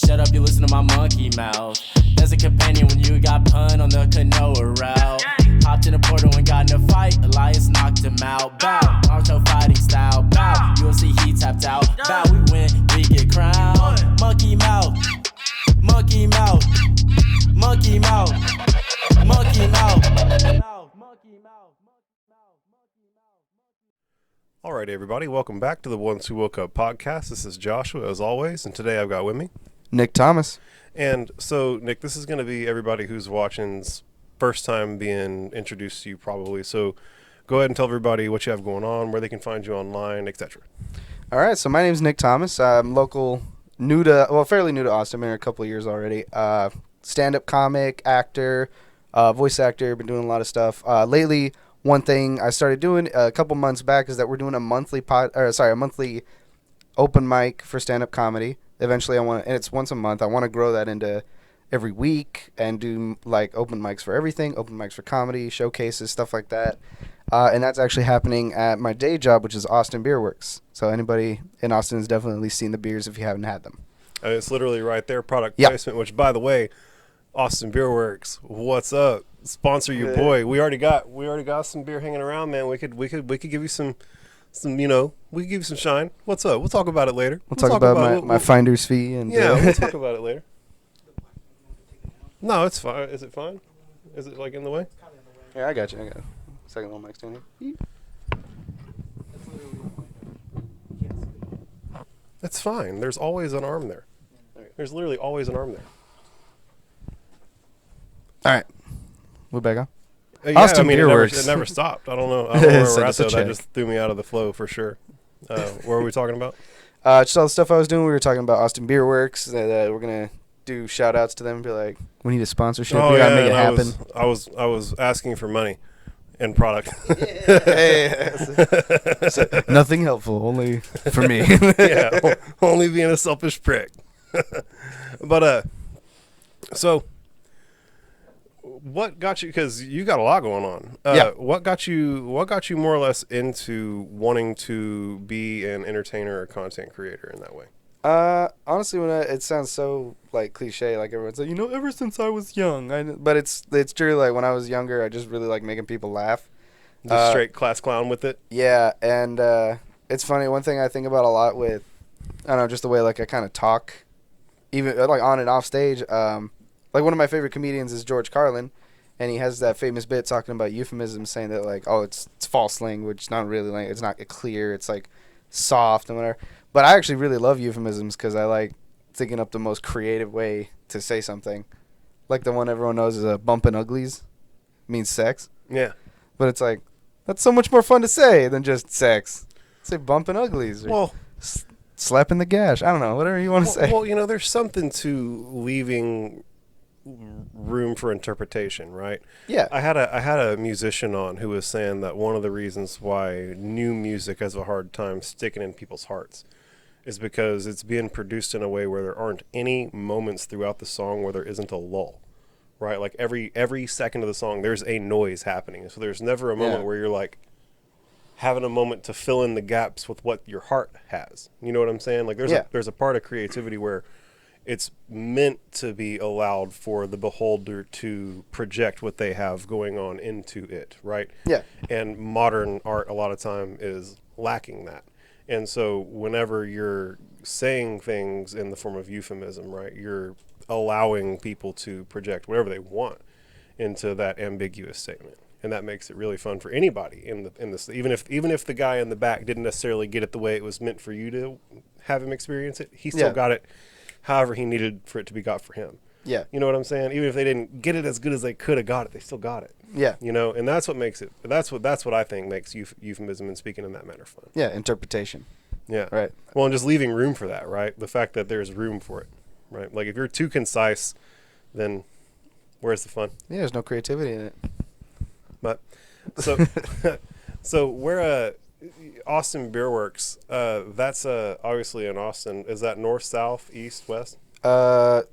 shut up, you listen to my monkey mouth. There's a companion when you got pun on the canoa route. Hopped in a portal and got in a fight, Elias knocked him out. Bow, Naruto fighting style. Bow, UFC he tapped out. Bow, we win, we get crowned. Monkey mouth, monkey mouth, monkey mouth, monkey mouth. All right, everybody, welcome back to the Ones Who Woke Up podcast. This is Joshua, as always, and today I've got with me Nick Thomas. And so, Nick, this is going to be everybody who's watching's first time being introduced to you, probably. So, go ahead and tell everybody what you have going on, where they can find you online, etc. All right, so my name's Nick Thomas. I'm fairly new to Austin. Been here a couple of years already. Stand-up comic, actor, voice actor. Been doing a lot of stuff. Lately, one thing I started doing a couple months back is that we're doing a monthly open mic for stand-up comedy. Eventually, and it's once a month. I want to grow that into every week and do like open mics for everything, open mics for comedy, showcases, stuff like that. And that's actually happening at my day job, which is Austin Beer Works. So anybody in Austin has definitely seen the beers if you haven't had them. And it's literally right there, product placement, which, by the way, Austin Beer Works, what's up? Sponsor your boy. We already got some beer hanging around, man. We could give you some we could give you some shine. What's up? We'll talk about it later. We'll talk about my finder's fee and we'll talk about it later. No, it's fine. Is it fine? Is it like in the way? Yeah, I got you. Second little mic stand here. It's fine. There's always an arm there. There's literally always an arm there. All right. We're back on. Austin Beer Works. It never stopped. I don't know where we're at, though. Check. That just threw me out of the flow for sure. What were we talking about? Just all the stuff I was doing. We were talking about Austin Beer Works. We're going to do shout-outs to them and be like, we need a sponsorship. We got to make it happen. I was asking for money and product. So, nothing helpful, only for me. Yeah, only being a selfish prick. But, so... What got you? Because you got a lot going on. What got you more or less into wanting to be an entertainer or content creator in that way? Honestly, it sounds so like cliche, like everyone's like, ever since I was young. But it's true. Like when I was younger, I just really like making people laugh. Just straight class clown with it. Yeah, and it's funny. One thing I think about a lot with, I don't know, just the way like I kind of talk, even like on and off stage. Like one of my favorite comedians is George Carlin, and he has that famous bit talking about euphemisms, saying that like, oh, it's false language, not really language, it's not clear, it's like soft and whatever. But I actually really love euphemisms because I like thinking up the most creative way to say something. Like the one everyone knows is a bumpin' uglies, means sex. Yeah. But it's like, that's so much more fun to say than just sex. Say bumpin' uglies. Or slapping the gash. I don't know, whatever you want to say. Well, there's something to leaving room for interpretation, right? Yeah. I had a musician on who was saying that one of the reasons why new music has a hard time sticking in people's hearts is because it's being produced in a way where there aren't any moments throughout the song where there isn't a lull, right? Like every second of the song there's a noise happening, so there's never a moment where you're like having a moment to fill in the gaps with what your heart has. You know what I'm saying? Like there's a part of creativity where it's meant to be allowed for the beholder to project what they have going on into it, right? Yeah. And modern art a lot of time is lacking that. And so whenever you're saying things in the form of euphemism, right, you're allowing people to project whatever they want into that ambiguous statement. And that makes it really fun for anybody in this. Even if the guy in the back didn't necessarily get it the way it was meant for you to have him experience it, he still got it however he needed for it to be got for him. Yeah. You know what I'm saying? Even if they didn't get it as good as they could have got it, they still got it. Yeah. And that's what makes it, that's what I think makes euphemism and speaking in that manner fun. Yeah, interpretation. Yeah. Right. Well, and just leaving room for that, right? The fact that there's room for it, right? Like if you're too concise, then where's the fun? Yeah, there's no creativity in it. But, so we're Austin Beer Works, that's obviously in Austin. Is that north, south, east, west? I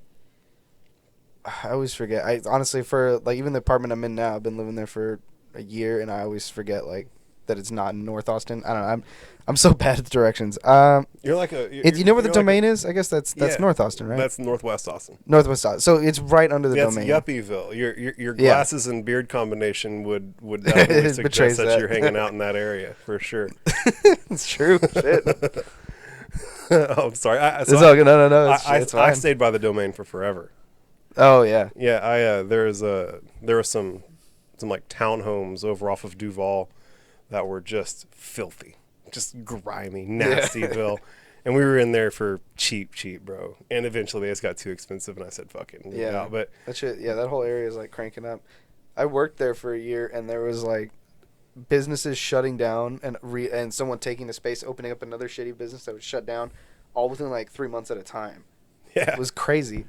always forget. I honestly, for like even the apartment I'm in now, I've been living there for a year, and I always forget like that it's not in North Austin. I don't know. I'm so bad at the directions. You're like you know where the domain is? I guess that's Yeah. North Austin, right? That's Northwest Austin. Northwest Austin. So it's right under the That's domain. Yuppieville. Your glasses and beard combination would definitely It suggest betrays that that. you're hanging out in that area for sure. It's true. Shit. Oh, I'm sorry. It's all good. No. It's I fine. stayed by the domain for forever. Oh yeah. Yeah, there were some like townhomes over off of Duval that were just filthy, just grimy, nastyville. And we were in there for cheap, bro. And eventually they just got too expensive, and I said, "Fuck it." Yeah. Out. But that shit. Yeah, that whole area is like cranking up. I worked there for a year, and there was like businesses shutting down and someone taking the space, opening up another shitty business that would shut down, all within like 3 months at a time. yeah, It was crazy.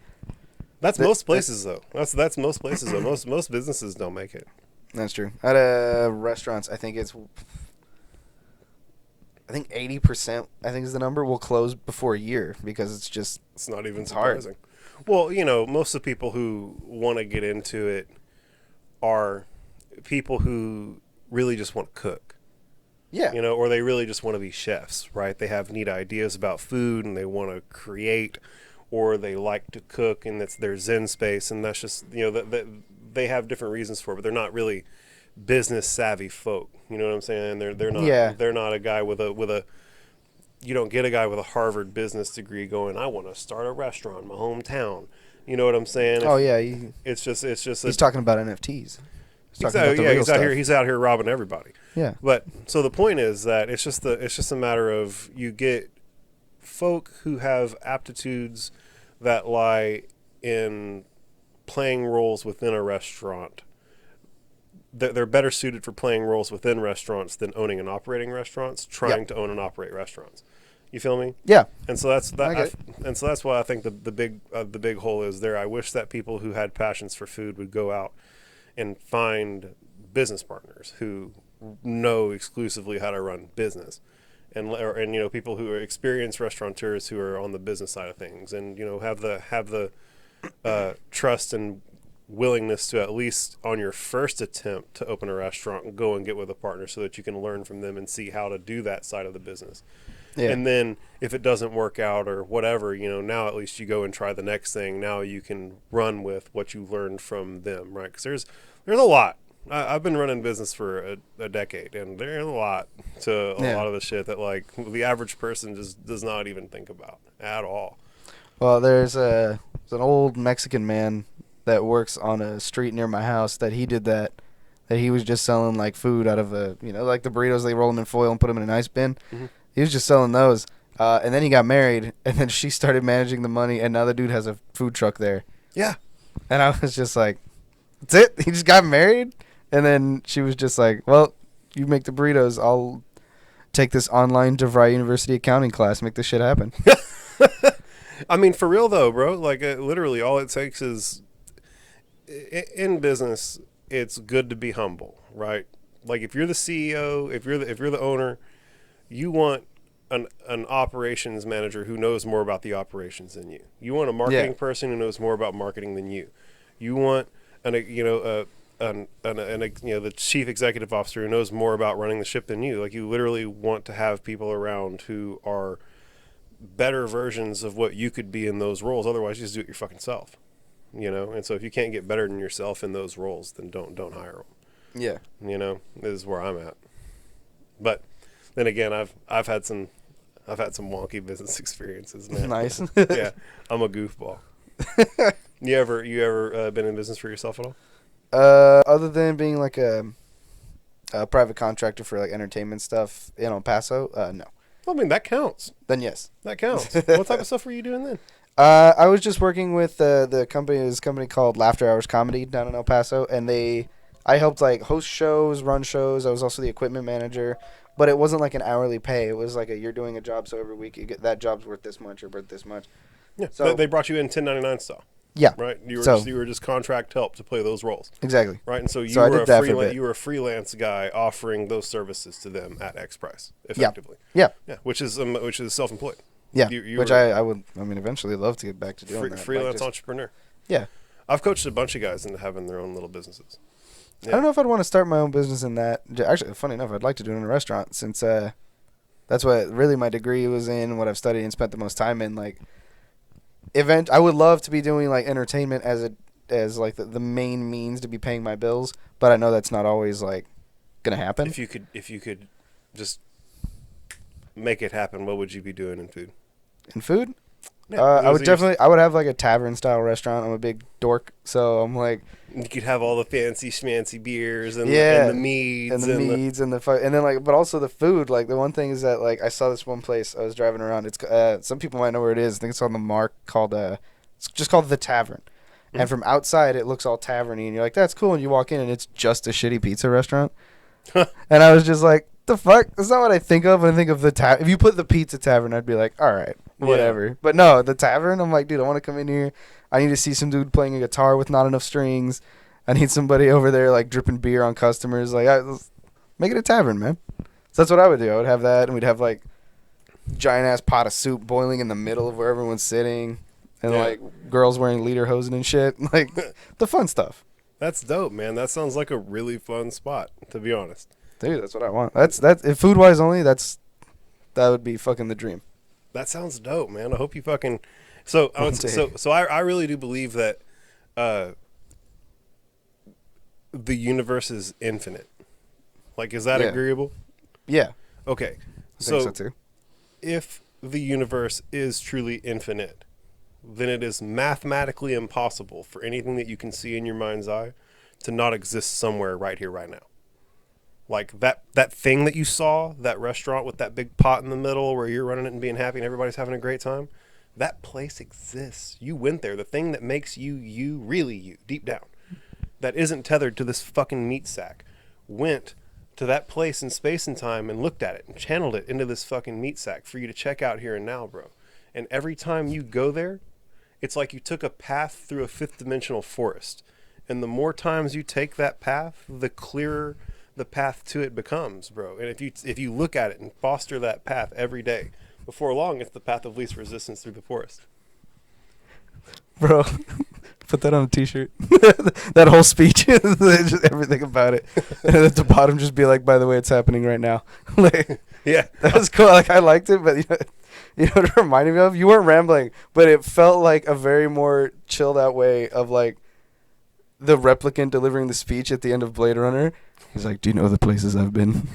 that's most places though. That's most places though. Most businesses don't make it. That's true. At restaurants, I think 80%, I think is the number, will close before a year because It's not even hard. surprising. Well, most of the people who want to get into it are people who really just want to cook. yeah. Or they really just want to be chefs, right? They have neat ideas about food and they want to create, or they like to cook and that's their zen space, and that's just, they have different reasons for it, but they're not really business savvy folk. You know what I'm saying? They're not. Yeah. They're not a guy with a. You don't get a guy with a Harvard business degree going, I want to start a restaurant in my hometown. You know what I'm saying? Oh yeah. It's just. He's talking about NFTs. He's out here robbing everybody. Yeah. But so the point is that it's just a matter of you get folk who have aptitudes that lie in playing roles within a restaurant. They're better suited for playing roles within restaurants than owning and operating restaurants, trying to own and operate restaurants. You feel me? Yeah. And so that's I get it. and so that's why I think the big hole is there. I wish that people who had passions for food would go out and find business partners who know exclusively how to run business, and people who are experienced restaurateurs who are on the business side of things, and have the trust and willingness to, at least on your first attempt to open a restaurant, go and get with a partner so that you can learn from them and see how to do that side of the business. Yeah. And then if it doesn't work out or whatever, now at least you go and try the next thing. Now you can run with what you learned from them, right? Because there's a lot. I've been running business for a decade, and there's a lot to a lot of the shit that like the average person just does not even think about at all. Well, there's an old Mexican man that works on a street near my house that he did that he was just selling like food out of like the burritos, they roll them in foil and put them in an ice bin. Mm-hmm. He was just selling those. And then he got married, and then she started managing the money, and now the dude has a food truck there. Yeah. And I was just like, that's it? He just got married? And then she was just like, well, you make the burritos. I'll take this online DeVry University accounting class, make this shit happen. I mean, for real though, bro, like literally all it takes is in business, it's good to be humble, right? Like if you're the CEO, if you're the owner, you want an operations manager who knows more about the operations than you. You want a marketing person who knows more about marketing than you. You want the chief executive officer who knows more about running the ship than you. Like you literally want to have people around who are better versions of what you could be in those roles. Otherwise, you just do it your fucking self. And so if you can't get better than yourself in those roles, then don't hire them. Yeah. This is where I'm at. But then again, I've had some wonky business experiences, man. Nice. Yeah, I'm a goofball. You ever been in business for yourself at all? Other than being like a private contractor for like entertainment stuff in El Paso, no. I mean, that counts. Then yes. That counts. What type of stuff were you doing then? I was just working with this company called Laughter Hours Comedy down in El Paso, and I helped like host shows, run shows. I was also the equipment manager, but it wasn't like an hourly pay. It was like you're doing a job, so every week you get that job's worth this much or worth this much. Yeah. So they brought you in 1099 style. Yeah. Right. You were just contract help to play those roles. Exactly. Right. And so you were a freelance guy offering those services to them at X price, effectively. Yeah. Yeah. Which is self-employed. Yeah. You which I would eventually love to get back to doing that. Freelance entrepreneur. Yeah. I've coached a bunch of guys into having their own little businesses. I don't know if I'd want to start my own business in that. Actually, funny enough, I'd like to do it in a restaurant since that's what really my degree was in, what I've studied and spent the most time in. Like, I would love to be doing like entertainment as like the main means to be paying my bills, but I know that's not always like gonna happen. If you could just make it happen, what would you be doing in food? In food, Yeah, I would have like a tavern style restaurant. I'm a big dork, so I'm like, you could have all the fancy schmancy beers and, yeah, the meads and then like, but also the food. Like the one thing is that like I saw this one place I was driving around. It's some people might know where it is. I think it's on the Mark it's just called the Tavern. Mm-hmm. And from outside it looks all taverny, and you're like, that's cool. And you walk in and it's just a shitty pizza restaurant. And I was just like, the fuck? That's not what I think of when I think of the tavern. If you put the Pizza Tavern, I'd be like, all right, whatever. Yeah. But no, the Tavern, I'm like, dude, I want to come in here. I need to see some dude playing a guitar with not enough strings. I need somebody over there like dripping beer on customers. Like, make it a tavern, man. So that's what I would do. I would have that, and we'd have like giant ass pot of soup boiling in the middle of where everyone's sitting, and like girls wearing lederhosen and shit, like the fun stuff. That's dope, man. That sounds like a really fun spot, to be honest. Dude, that's what I want. That's if food wise only, that would be fucking the dream. That sounds dope, man. I hope you fucking so I really do believe that the universe is infinite. Like, is that agreeable? Yeah. Okay. I think so too. If the universe is truly infinite, then it is mathematically impossible for anything that you can see in your mind's eye to not exist somewhere right here, right now. Like that thing that you saw, that restaurant with that big pot in the middle where you're running it and being happy and everybody's having a great time, that place exists. You went there. The thing that makes you, really you, deep down, that isn't tethered to this fucking meat sack, went to that place in space and time and looked at it and channeled it into this fucking meat sack for you to check out here and now, bro. And every time you go there, it's like you took a path through a fifth dimensional forest. And the more times you take that path, the clearer the path to it becomes, bro. And if you look at it and foster that path every day, before long, it's the path of least resistance through the forest. Bro, put that on a t-shirt. That whole speech, just everything about it. And at the bottom, just be like, by the way, it's happening right now. Like, yeah, that was cool. Like, I liked it, but you know what it reminded me of? You weren't rambling, but it felt like a very more chilled out way of like the replicant delivering the speech at the end of Blade Runner. He's like, do you know the places I've been?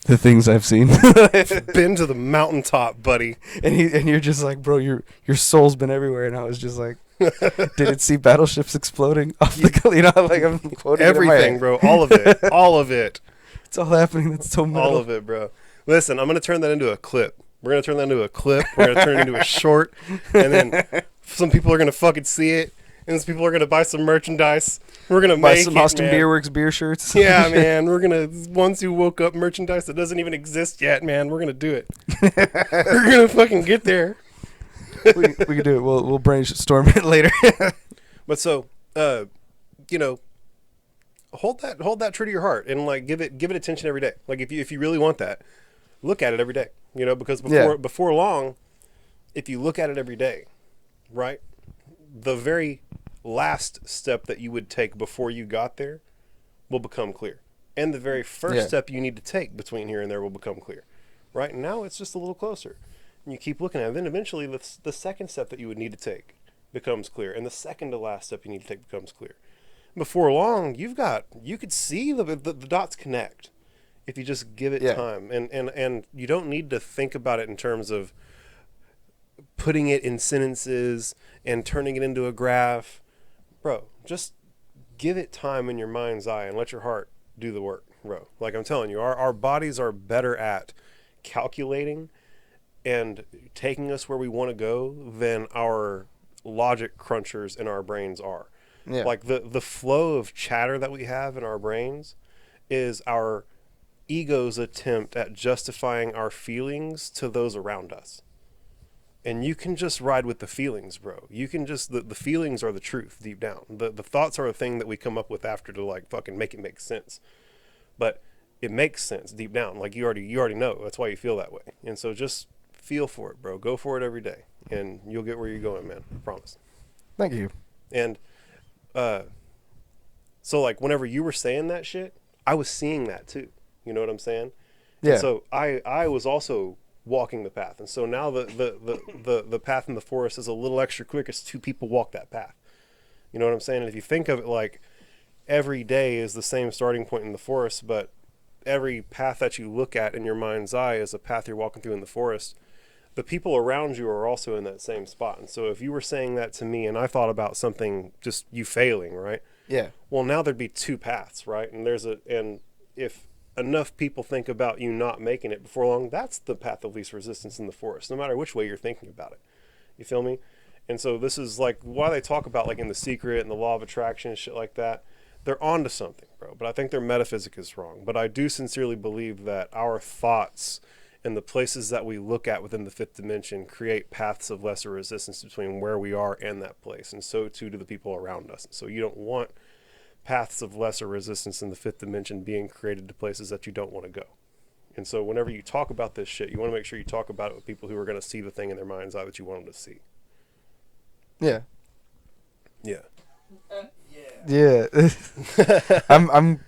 The things I've seen. Been to the mountaintop, buddy. And you're just like, bro, your soul's been everywhere. And I was just like, did it see battleships exploding off the, you know, like I'm quoting everything, bro. All of it. All of it. It's all happening. That's so metal. All of it, bro. Listen, I'm going to turn that into a clip. We're going to turn that into a clip. We're going to turn it into a short. And then some people are going to fucking see it. And some people are going to buy some merchandise. We're going to buy some Austin Beer Works beer shirts. Yeah, man. We're going to, once you woke up merchandise that doesn't even exist yet, man, we're going to do it. We're going to fucking get there. we can do it. We'll brainstorm it later. But so, you know, hold that true to your heart and like give it attention every day. Like if you really want that, look at it every day. You know, because before long, if you look at it every day, right, the very last step that you would take before you got there will become clear, and the very first step you need to take between here and there will become clear. Right now, it's just a little closer. And you keep looking at it. Then eventually, the second step that you would need to take becomes clear, and the second to last step you need to take becomes clear. Before long, you could see the dots connect if you just give it time, and you don't need to think about it in terms of putting it in sentences and turning it into a graph. Bro, just give it time in your mind's eye and let your heart do the work, bro. Like I'm telling you, our bodies are better at calculating and taking us where we want to go than our logic crunchers in our brains are. Yeah. Like the flow of chatter that we have in our brains is our ego's attempt at justifying our feelings to those around us. And you can just ride with the feelings, bro. You can just, the feelings are the truth deep down. The thoughts are a thing that we come up with after to like fucking make it make sense. But it makes sense deep down. Like you already know. That's why you feel that way. And so just feel for it, bro. Go for it every day. And you'll get where you're going, man. I promise. Thank you. And so So like whenever you were saying that shit, I was seeing that too. You know what I'm saying? Yeah. And so I was also walking the path, and so now the path in the forest is a little extra quick as two people walk that path. You know what I'm saying? And if you think of it like every day is the same starting point in the forest, but every path that you look at in your mind's eye is a path you're walking through in the forest. The people around you are also in that same spot. And so if you were saying that to me and I thought about something, just you failing, right? Yeah. Well, now there'd be two paths, right? And and if enough people think about you not making it before long, that's the path of least resistance in the forest, no matter which way you're thinking about it. You feel me? And so this is like why they talk about like in The Secret and the law of attraction and shit like that. They're onto something, bro. But I think their metaphysic is wrong. But I do sincerely believe that our thoughts and the places that we look at within the fifth dimension create paths of lesser resistance between where we are and that place. And so too do the people around us. So you don't want paths of lesser resistance in the fifth dimension being created to places that you don't want to go. And so whenever you talk about this shit, you want to make sure you talk about it with people who are going to see the thing in their mind's eye that you want them to see. Yeah. Yeah. Yeah. I'm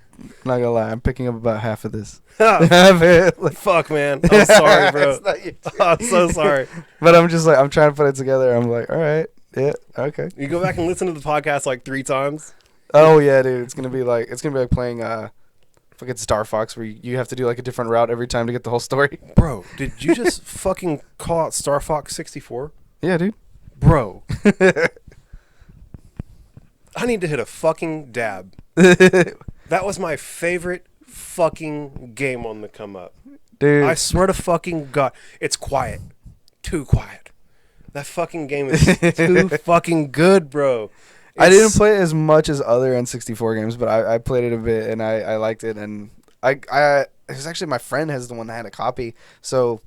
not gonna lie, I'm picking up about half of this. Fuck, man. I'm sorry, bro. It's not you. I'm so sorry. But I'm just like, I'm trying to put it together. I'm like, all right, yeah, okay. You go back and listen to the podcast like 3 times. Oh yeah, dude, it's gonna be like playing fucking Star Fox, where you have to do like a different route every time to get the whole story. Bro, did you just fucking call it Star Fox 64? Yeah, dude. Bro. I need to hit a fucking dab. That was my favorite fucking game on the come up. Dude. I swear to fucking God. It's quiet. Too quiet. That fucking game is too fucking good, bro. I didn't play it as much as other N64 games, but I played it a bit and I liked it. And it was actually my friend has the one that had a copy, so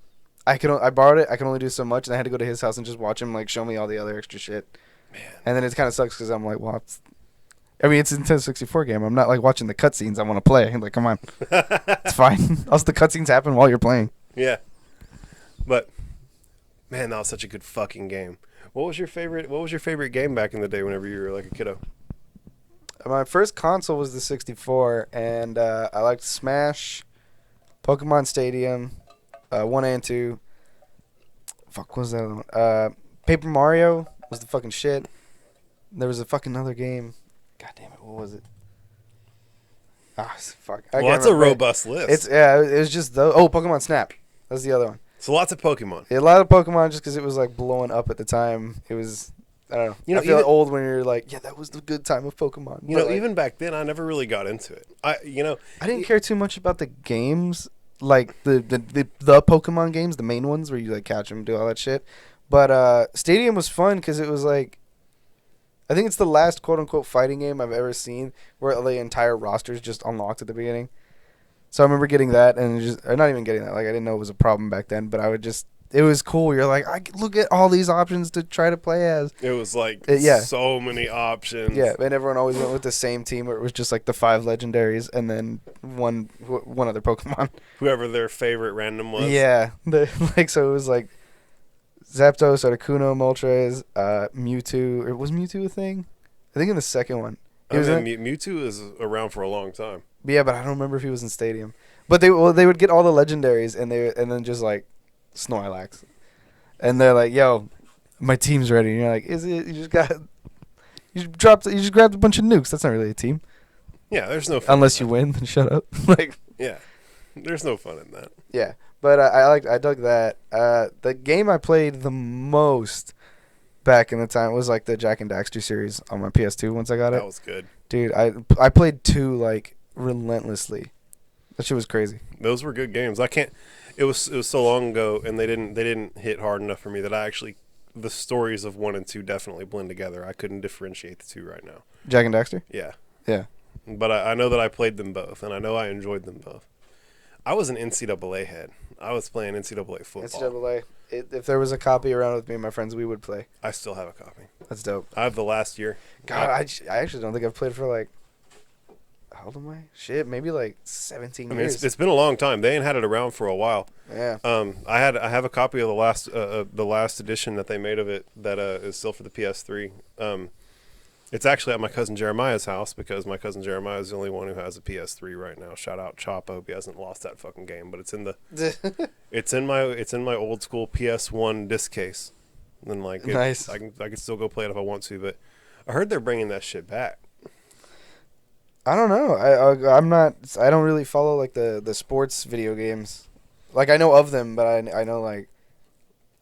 I borrowed it. I could only do so much, and I had to go to his house and just watch him like show me all the other extra shit. Man. And then it kind of sucks because I'm like, well, it's a Nintendo 64 game. I'm not like watching the cutscenes. I want to play. I'm like, come on, it's fine. Also, the cutscenes happen while you're playing. Yeah, but man, that was such a good fucking game. What was your favorite game back in the day? Whenever you were like a kiddo. My first console was the 64, and I liked Smash, Pokemon Stadium, 1 and 2. Fuck, what was that other one? Paper Mario was the fucking shit. There was a fucking other game. God damn it, what was it? Ah, fuck. Well, that's a robust list. It was just Pokemon Snap. That's the other one. So lots of Pokemon. Yeah, a lot of Pokemon just because it was like blowing up at the time. It was, I don't know. You know, I feel old when you're like, yeah, that was the good time of Pokemon. You know, even back then, I never really got into it. I didn't care too much about the games, like the Pokemon games, the main ones where you like catch them, do all that shit. But Stadium was fun because it was like, I think it's the last quote unquote fighting game I've ever seen where the entire roster is just unlocked at the beginning. So I remember getting that or not even getting that. Like I didn't know it was a problem back then, but it was cool. You're like, I look at all these options to try to play as. It was like so many options. Yeah, and everyone always went with the same team where it was just like the 5 legendaries and then one other Pokemon. Whoever their favorite random was. Yeah, so it was like Zapdos, Articuno, Moltres, Mewtwo. Or was Mewtwo a thing? I think in the second one. Mewtwo is around for a long time. Yeah, but I don't remember if he was in Stadium. But they would get all the legendaries and then just like Snorlax, and they're like, "Yo, my team's ready." And you're like, "Is it? You just grabbed a bunch of nukes. That's not really a team." Yeah, there's no fun unless you win. Then shut up. Like, yeah, there's no fun in that. Yeah, but I dug that. The game I played the most back in the time was like the Jack and Daxter series on my PS2 once I got it. That was good. Dude, I played 2 like relentlessly. That shit was crazy. Those were good games. It was so long ago, and they didn't hit hard enough for me that the stories of 1 and 2 definitely blend together. I couldn't differentiate the 2 right now. Jack and Daxter? Yeah. Yeah. But I know that I played them both, and I know I enjoyed them both. I was an NCAA head. I was playing NCAA football. NCAA. If there was a copy around with me and my friends, we would play. I still have a copy. That's dope. I have the last year. God, I actually don't think I've played for like, how old am I? Shit, maybe like 17 years. I mean, it's been a long time. They ain't had it around for a while. Yeah. I have a copy of the last edition that they made of it that is still for the PS3. It's actually at my cousin Jeremiah's house because my cousin Jeremiah is the only one who has a PS3 right now. Shout out Chop. I hope he hasn't lost that fucking game, but it's in the it's in my old school PS1 disc case. And like Nice. I can still go play it if I want to, but I heard they're bringing that shit back. I don't know. I'm not. I don't really follow like the sports video games. Like I know of them, but I know like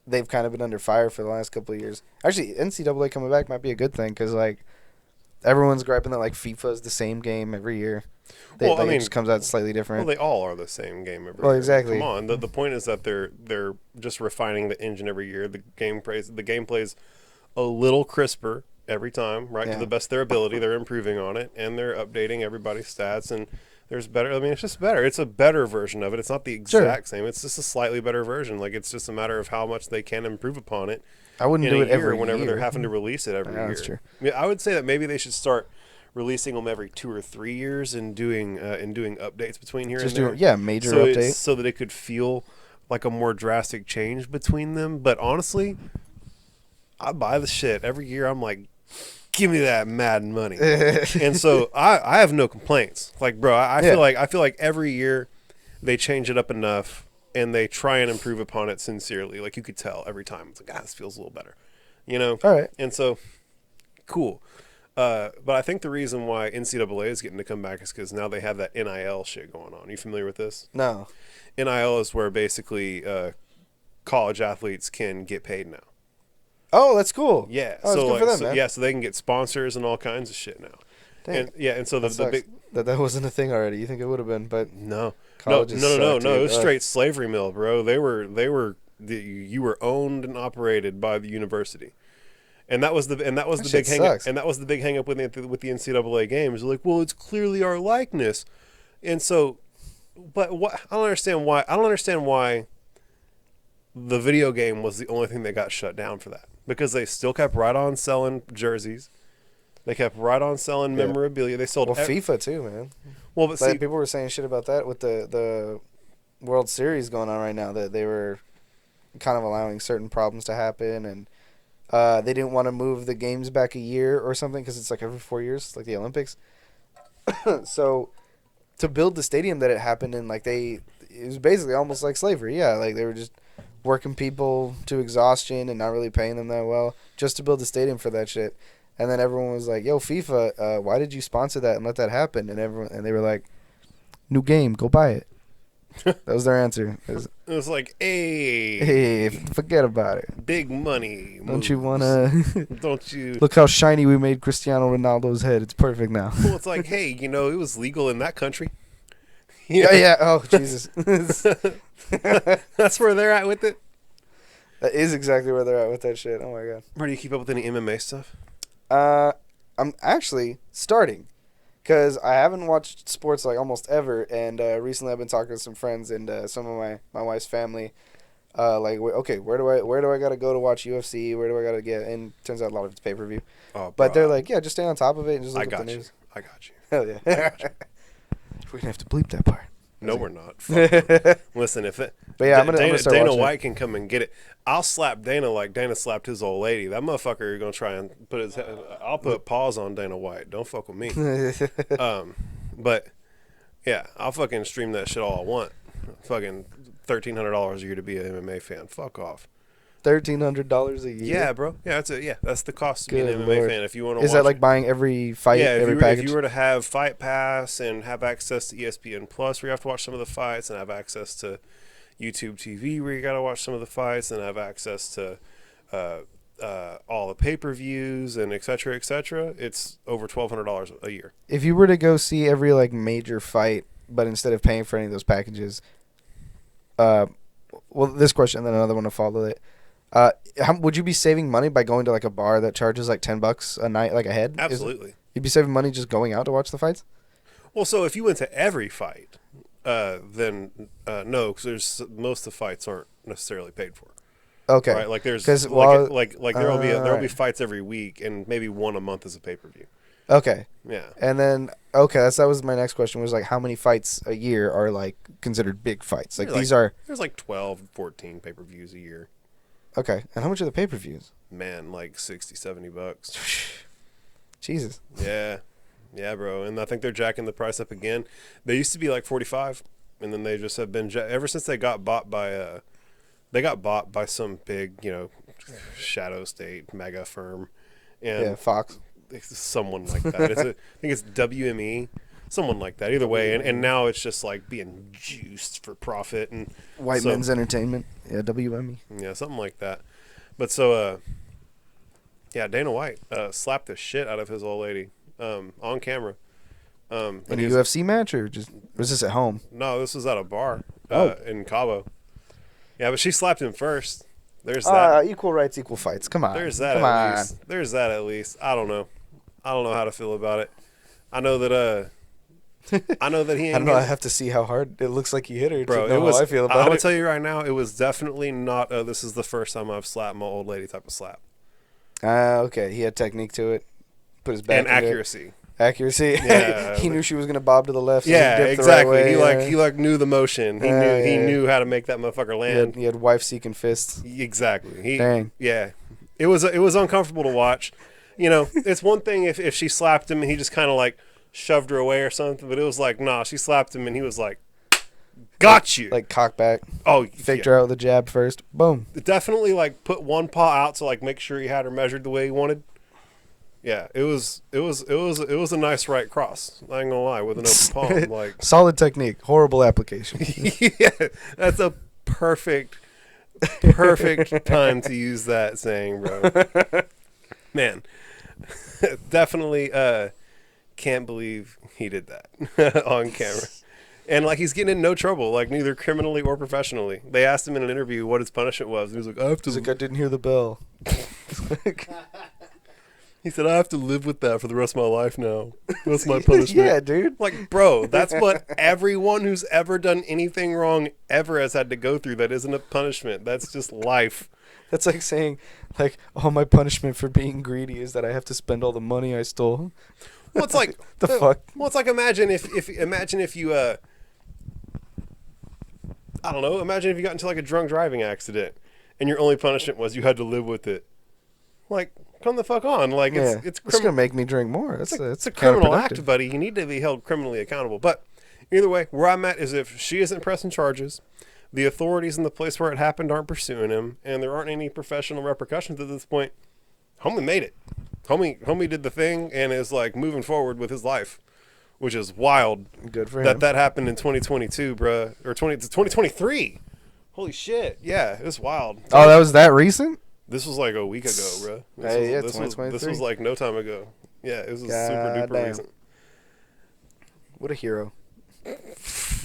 they've kind of been under fire for the last couple of years. Actually, NCAA coming back might be a good thing because like everyone's griping that like FIFA is the same game every year. Well, I mean, it just comes out slightly different. Well, they all are the same game every Well, year. exactly. Come on. The point is that they're just refining the engine every year. The game plays a little crisper every time, right? Yeah. To the best of their ability. They're improving on it, and they're updating everybody's stats, and there's better. I mean, it's just better. It's a better version of it. It's not the exact same. It's just a slightly better version. Like, it's just a matter of how much they can improve upon it. I wouldn't in do a it year every whenever year. they're having to release it every year. That's true. Yeah, I would say that maybe they should start releasing them every 2 or 3 years and doing updates between here Just and there. major so update. so that it could feel like a more drastic change between them. But honestly, I buy the shit every year. I'm like, give me that Madden money. And so I have no complaints. Like, bro, I feel like every year they change it up enough and they try and improve upon it sincerely. Like, you could tell every time. It's like, this feels a little better, you know? All right. And so, cool. But I think the reason why NCAA is getting to come back is because now they have that NIL shit going on. Are you familiar with this? No. NIL is where basically college athletes can get paid now. Oh, that's cool. Yeah. Oh, so that's good for them, man. Yeah, so they can get sponsors and all kinds of shit now. Dang. And so the big that wasn't a thing already. You think it would have been, but no. colleges No. suck, It was dude. straight slavery mill, bro. You were owned and operated by the university. And that was the big hang up, and that was the big hang up with the NCAA games. Like, well, it's clearly our likeness. And so, but what I don't understand why the video game was the only thing that got shut down for that. Because they still kept right on selling jerseys. They kept right on selling memorabilia. They sold FIFA too, man. Well, but Like, see, people were saying shit about that with the World Series going on right now, that they were kind of allowing certain problems to happen, and they didn't want to move the games back a year or something because it's like every 4 years, like the Olympics. So to build the stadium that it happened in, like it was basically almost like slavery. Yeah, like they were just working people to exhaustion and not really paying them that well just to build the stadium for that shit. And then everyone was like, "Yo, FIFA, why did you sponsor that and let that happen?" And they were like, "New game, go buy it." That was their answer. it was like, hey, Hey, forget about it. big money. Don't you moves. wanna Don't you? look how shiny we made Cristiano Ronaldo's head? It's perfect now. Well, it's like, hey, it was legal in that country. Yeah. Oh, Jesus. That's where they're at with it. That is exactly where they're at with that shit. Oh my god. Where do you keep up with any MMA stuff? I'm actually starting, because I haven't watched sports like almost ever, and recently I've been talking to some friends and some of my wife's family. Like, okay, where do I gotta go to watch UFC? Where do I gotta get? And turns out a lot of it's pay per view. Oh, But they're like, yeah, just stay on top of it and just look at the news. I got you. Hell yeah. We're gonna have to bleep that part. No, we're not. Fuck. Listen, if it. But yeah, I'm gonna start Dana watching it. White can come and get it. I'll slap Dana like Dana slapped his old lady. That motherfucker is gonna try and put his. I'll put paws on Dana White. Don't fuck with me. But yeah, I'll fucking stream that shit all I want. Fucking $1,300 a year to be an MMA fan. Fuck off. $1,300 a year. Yeah, bro. Yeah, that's the cost to be an Good MMA Lord. fan. If you want to, Is that like buying every fight, every package? if you were to have Fight Pass and have access to ESPN Plus, where you have to watch some of the fights, and have access to YouTube TV, where you got to watch some of the fights, and have access to all the pay-per-views and et cetera, it's over $1,200 a year. If you were to go see every like major fight, but instead of paying for any of those packages, well, this question and then another one to follow it. Would you be saving money by going to like a bar that charges like $10 a night, like a head? Absolutely. You'd be saving money just going out to watch the fights? Well, so if you went to every fight, then no, because most of the fights aren't necessarily paid for. Okay. Right, like there's 'Cause, like there'll be right. fights every week, and maybe one a month is a pay-per-view. Okay. Yeah. And then that was my next question, was like how many fights a year are like considered big fights? Like these are there's like 12, 14 pay-per-views a year. okay. And how much are the pay-per-views? Man, like $60, $70. Jesus. Yeah, yeah, bro. And I think they're jacking the price up again. They used to be like 45, and then they just have been ever since they got bought by some big, shadow state mega firm, and Yeah, Fox. it's someone like that. I think it's WME, someone like that. Either way, and now it's just like being juiced for profit and White Men's Entertainment. Yeah, WME. yeah, something like that. But so, yeah, Dana White slapped the shit out of his old lady on camera. In a UFC match, or was this at home? No, this was at a bar Oh. in Cabo. Yeah, but she slapped him first. There's that. Equal rights, equal fights. Come on. There's that Come at on. least. There's that at least. I don't know. I don't know how to feel about it. I know that he ain't I don't know. getting- I have to see how hard it looks like he hit her. Bro, to know it was. how I feel I'm about gonna it. tell you right now, it was definitely not. This is the first time I've slapped my old lady type of slap. Okay, he had technique to it. Put his back And into it. accuracy. Accuracy. Yeah, he knew she was gonna bob to the left. So Yeah, he dipped exactly. The right way, He knew the motion. He knew how to make that motherfucker land. He had wife seeking fists. Exactly. Dang. Yeah. It was uncomfortable to watch. It's one thing if she slapped him and he just kind of like shoved her away or something, but it was like, nah, she slapped him and he was like, got you. Like cock back. Oh, Faked her out with a jab first. Boom. Definitely like put one paw out to like make sure he had her measured the way he wanted. Yeah, it was a nice right cross. I ain't gonna lie, with an open palm. Like Solid technique. Horrible application. yeah, that's a perfect time to use that saying, bro. Man, definitely can't believe he did that on camera. And like he's getting in no trouble, like neither criminally or professionally. They asked him in an interview what his punishment was, and he was like, He's like, I didn't hear the bell. he said, I have to live with that for the rest of my life now. That's my punishment. Yeah, dude. Like, bro, that's what everyone who's ever done anything wrong ever has had to go through. That isn't a punishment. That's just life. That's like saying, like, oh, my punishment for being greedy is that I have to spend all the money I stole. Well, it's like The fuck? Well, it's like imagine if you I don't know. Imagine if you got into like a drunk driving accident, and your only punishment was you had to live with it. Like, come the fuck on! Like, Yeah. it's gonna make me drink more. it's a criminal act, buddy. You need to be held criminally accountable. But either way, where I'm at is if she isn't pressing charges, the authorities in the place where it happened aren't pursuing him, and there aren't any professional repercussions at this point. Homie made it. Homie did the thing and is like moving forward with his life, which is wild. Good for him. That happened in 2022, bruh, or 2023. Holy shit! Yeah, it was wild. Oh, that was that recent? This was like a week ago, bruh. Hey, yeah, this 2023. was like no time ago. Yeah, it was super God duper damn. recent. What a hero.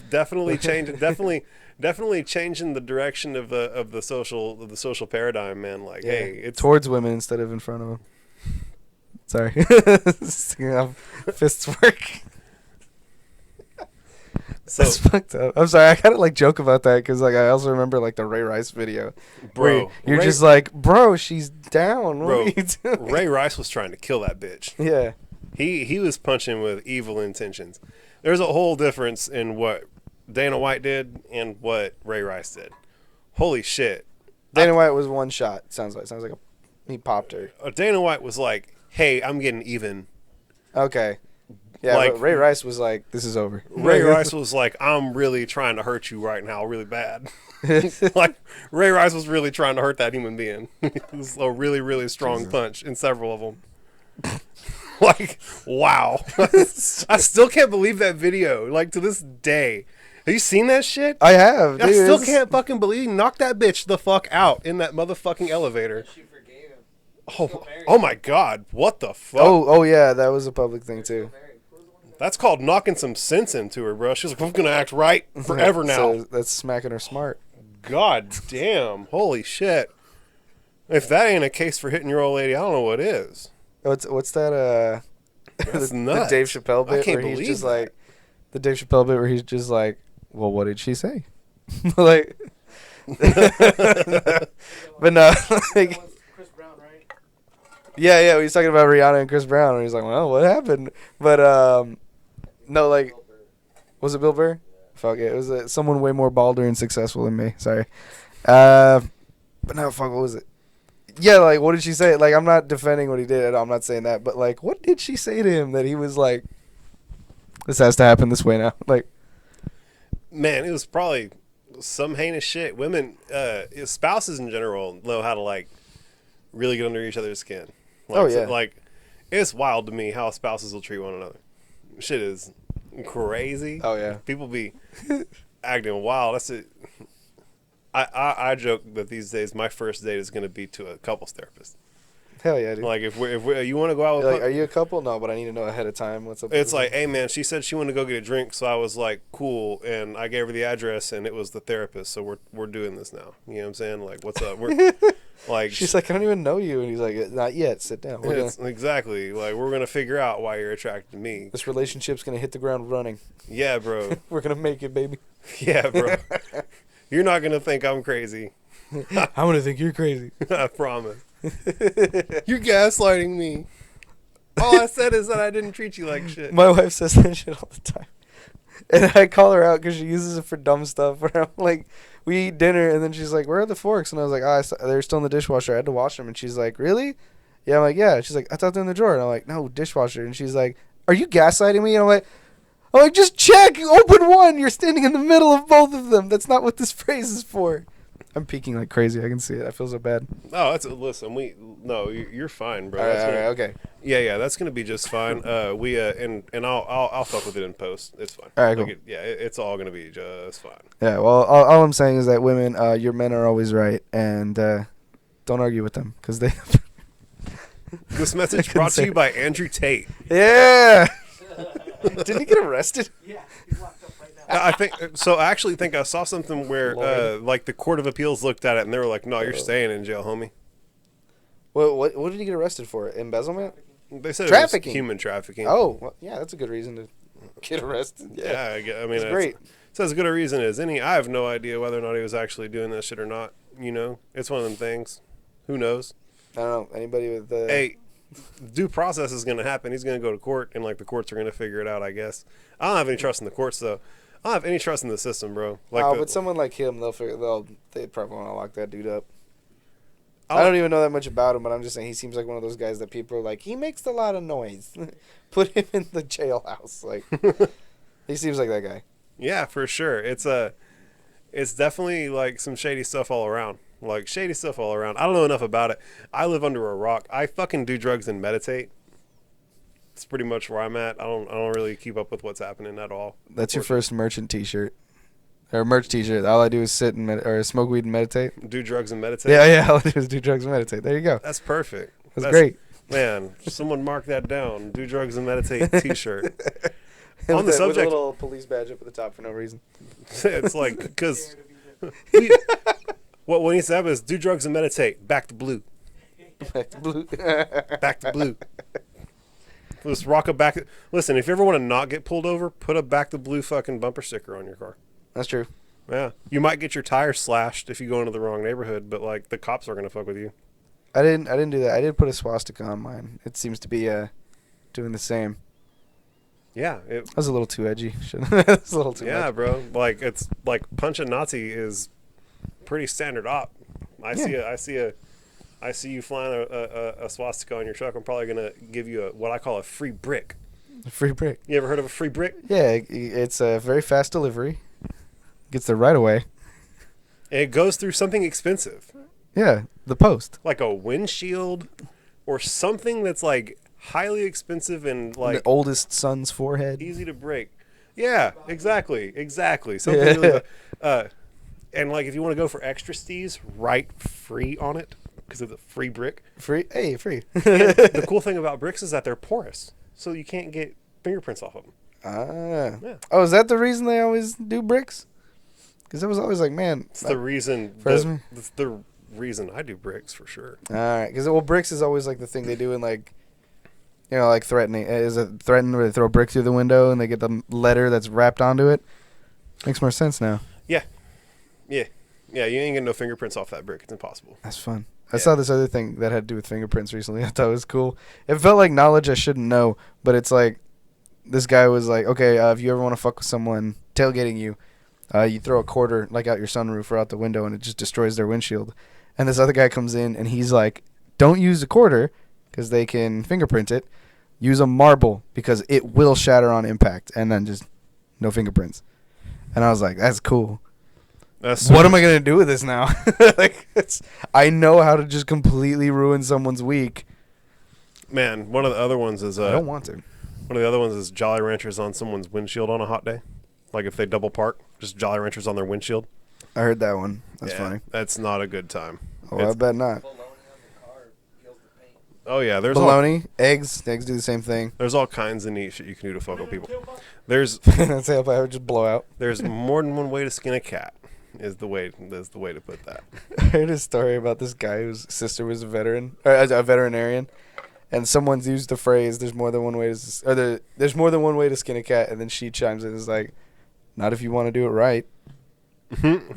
Definitely changing the direction of the social paradigm, man. Like, Yeah. hey, it's Towards women instead of in front of them. Sorry. Sticking out fists work. so, That's fucked up. I'm sorry. I kind of like joke about that because like I also remember like the Ray Rice video. Where bro. you're Ray, just like, bro, she's down. What Bro, are you doing? Ray Rice was trying to kill that bitch. Yeah. He was punching with evil intentions. There's a whole difference in what Dana White did and what Ray Rice did. Holy shit. Dana White was one shot. Sounds like he popped her. Dana White was like, hey, I'm getting even. Okay. Yeah, Like- but Ray Rice was like, this is over. Ray Rice was like, I'm really trying to hurt you right now really bad. Like, Ray Rice was really trying to hurt that human being. It was a really, really strong punch in several of them. Like, wow. I still can't believe that video. Like, to this day. Have you seen that shit? I have. I Dude, still it's- can't fucking believe he knocked that bitch the fuck out in that motherfucking elevator. She forgave him. Oh my god. What the fuck? Oh yeah, that was a public thing too. That's called knocking some sense into her, bro. She's like, I'm gonna act right forever now. So that's smacking her smart. God damn. Holy shit. If that ain't a case for hitting your old lady, I don't know what is. What's that? That's the nuts. Dave Chappelle I bit can't where he's believe just that. like the Dave Chappelle bit where he's just like, well, what did she say? Like, but no, like, Chris Brown, right? yeah, he's talking about Rihanna and Chris Brown, and he's like, well, what happened? But no, like, was it Bill Burr? Fuck it, it was someone way more balder and successful than me. Sorry, but no, fuck, what was it? Yeah, like, what did she say? Like, I'm not defending what he did. I'm not saying that. But, like, what did she say to him that he was like, this has to happen this way now? Like, Man, it was probably some heinous shit. Women, spouses in general know how to, like, really get under each other's skin. Like, Oh, yeah. Like, it's wild to me how spouses will treat one another. Shit is crazy. oh, yeah. People be acting wild. That's it. I joke that these days my first date is going to be to a couples therapist. Hell yeah, dude. Like if you want to go out with, You're like, are you a couple? No, but I need to know ahead of time what's up. it's like, hey man, she said she wanted to go get a drink, so I was like, cool, and I gave her the address, and it was the therapist, so we're doing this now. You know what I'm saying? Like, what's up? We're like, she's like, I don't even know you, and he's like, not yet. Sit down. exactly. Like, we're gonna figure out why you're attracted to me. This relationship's gonna hit the ground running. Yeah, bro. We're gonna make it, baby. Yeah, bro. You're not gonna think I'm crazy. I'm gonna think you're crazy. I promise. You're gaslighting me. All I said is that I didn't treat you like shit. My wife says that shit all the time, and I call her out because she uses it for dumb stuff. Where I'm like, we eat dinner, and then she's like, "Where are the forks?" And I was like, "They're still in the dishwasher. I had to wash them." And she's like, "Really?" Yeah, I'm like, "Yeah." She's like, "I thought they're in the drawer." And I'm like, "No, dishwasher." And she's like, "Are you gaslighting me?" And I'm like, just check. Open one. You're standing in the middle of both of them. That's not what this phrase is for. I'm peeking like crazy. I can see it. I feel so bad. Oh, listen. You're fine, bro. All right, okay. Yeah, that's gonna be just fine. And I'll fuck with it in post. It's fine. All right, cool. It's all gonna be just fine. Yeah, well, all I'm saying is that women, your men are always right, and don't argue with them because they. This message brought to you by Andrew Tate. Yeah. Didn't he get arrested? Yeah, he's locked up right now. I think so. I actually think I saw something where like the Court of Appeals looked at it and they were like, "No, you're staying in jail, homie." What did he get arrested for? Embezzlement? They said Trafficking. It was human trafficking. Oh, well, yeah, that's a good reason to get arrested. Yeah, I mean, It's great. It's as good a reason as any. I have no idea whether or not he was actually doing that shit or not. You know, it's one of them things. Who knows? I don't know. Anybody with Hey, due process is going to happen. He's going to go to court, and like the courts are going to figure it out. I guess. I don't have any trust in the courts, though. I don't have any trust in the system, bro. Like, but someone like him, they'd probably want to lock that dude up. I don't even know that much about him, but I'm just saying he seems like one of those guys that people are like, he makes a lot of noise. Put him in the jailhouse. Like, he seems like that guy. Yeah, for sure. It's definitely like some shady stuff all around. Like shady stuff all around. I don't know enough about it. I live under a rock. I fucking do drugs and meditate. It's pretty much where I'm at. I don't really keep up with what's happening at all. That's your first merchant T-shirt. Or merch T-shirt. All I do is sit and or smoke weed and meditate. Do drugs and meditate. Yeah. All I do is do drugs and meditate. There you go. That's perfect. That's great. Man, someone mark that down. Do drugs and meditate T-shirt. On the subject, with a little police badge up at the top for no reason. It's like because what needs to happen is do drugs and meditate. Back to blue. Back to blue. Back to blue. Let's rock a back. Listen, if you ever want to not get pulled over, put a back to blue fucking bumper sticker on your car. That's true. Yeah, you might get your tires slashed if you go into the wrong neighborhood, but like the cops are gonna fuck with you. I didn't do that. I did put a swastika on mine. It seems to be doing the same. Yeah, That was a little too edgy. That's a little too yeah, much. bro. Like it's like punch a Nazi is pretty standard op. I see you flying a swastika on your truck. I'm probably gonna give you what I call a free brick. A free brick. You ever heard of a free brick? Yeah, it's a very fast delivery. Gets there right away. And it goes through something expensive. Yeah, the post. Like a windshield or something that's like highly expensive and like the oldest son's forehead. easy to break. Yeah, exactly. Something really, and like if you want to go for extra steez, write free on it because of the free brick. Free? Hey, free. And the cool thing about bricks is that they're porous, so you can't get fingerprints off of them. Ah. Yeah. Oh, is that the reason they always do bricks? Because I was always like, man. It's the reason. The reason I do bricks for sure. All right, because bricks is always like the thing they do in like, you know, like threatening. Is it threatened where they throw a brick through the window and they get the letter that's wrapped onto it? Makes more sense now. Yeah. You ain't getting no fingerprints off that brick. It's impossible. That's fun. I saw this other thing that had to do with fingerprints recently. I thought it was cool. It felt like knowledge I shouldn't know, but it's like this guy was like, okay, if you ever want to fuck with someone tailgating you, You throw a quarter like out your sunroof or out the window, and it just destroys their windshield. And this other guy comes in, and he's like, "Don't use a quarter because they can fingerprint it. Use a marble because it will shatter on impact." And then just no fingerprints. And I was like, "That's cool. What am I gonna do with this now?" Like, I know how to just completely ruin someone's week. Man, one of the other ones is I don't want to. One of the other ones is Jolly Ranchers on someone's windshield on a hot day. Like if they double park, just Jolly Ranchers on their windshield. I heard that one. That's Yeah, funny. That's not a good time. Oh, I bet not. Oh yeah, there's Bologna, eggs do the same thing. There's all kinds of neat shit you can do to fuck with people. There's That's how I would just blow out. there's more than one way to skin a cat. Is the way to put that. I heard a story about this guy whose sister was a veterinarian, and someone's used the phrase "there's more than one way to there's more than one way to skin a cat," and then she chimes in and is like, "Not if you want to do it right."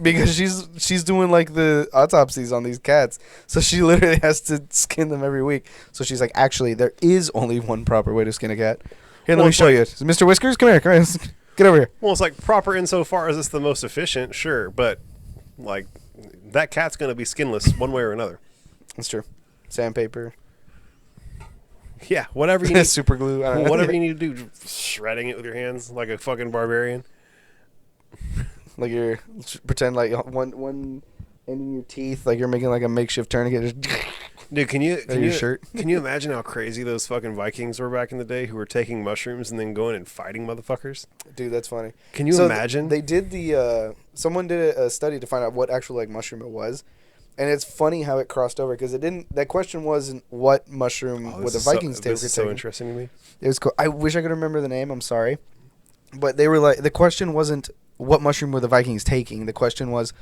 Because she's doing like the autopsies on these cats, so she literally has to skin them every week. So she's like, "Actually, there is only one proper way to skin a cat. Here, let me show you. Mr. Whiskers, come here, get over here." Well, it's like proper insofar as it's the most efficient, sure, but like that cat's gonna be skinless one way or another. That's true. Sandpaper. Yeah, whatever you need. Super glue. I don't know. Whatever you need to do, shredding it with your hands like a fucking barbarian. Like you're pretend like one end in your teeth, like you're making like a makeshift tourniquet. Just Dude, can you shirt. Can you imagine how crazy those fucking Vikings were back in the day, who were taking mushrooms and then going and fighting motherfuckers? Dude, that's funny. Can you imagine? They did someone did a study to find out what actual like mushroom it was, and it's funny how it crossed over because it didn't. That question wasn't what mushroom were the Vikings taking. This is so interesting to me. It was cool. I wish I could remember the name. I'm sorry, but they were like the question wasn't what mushroom were the Vikings taking. The question was,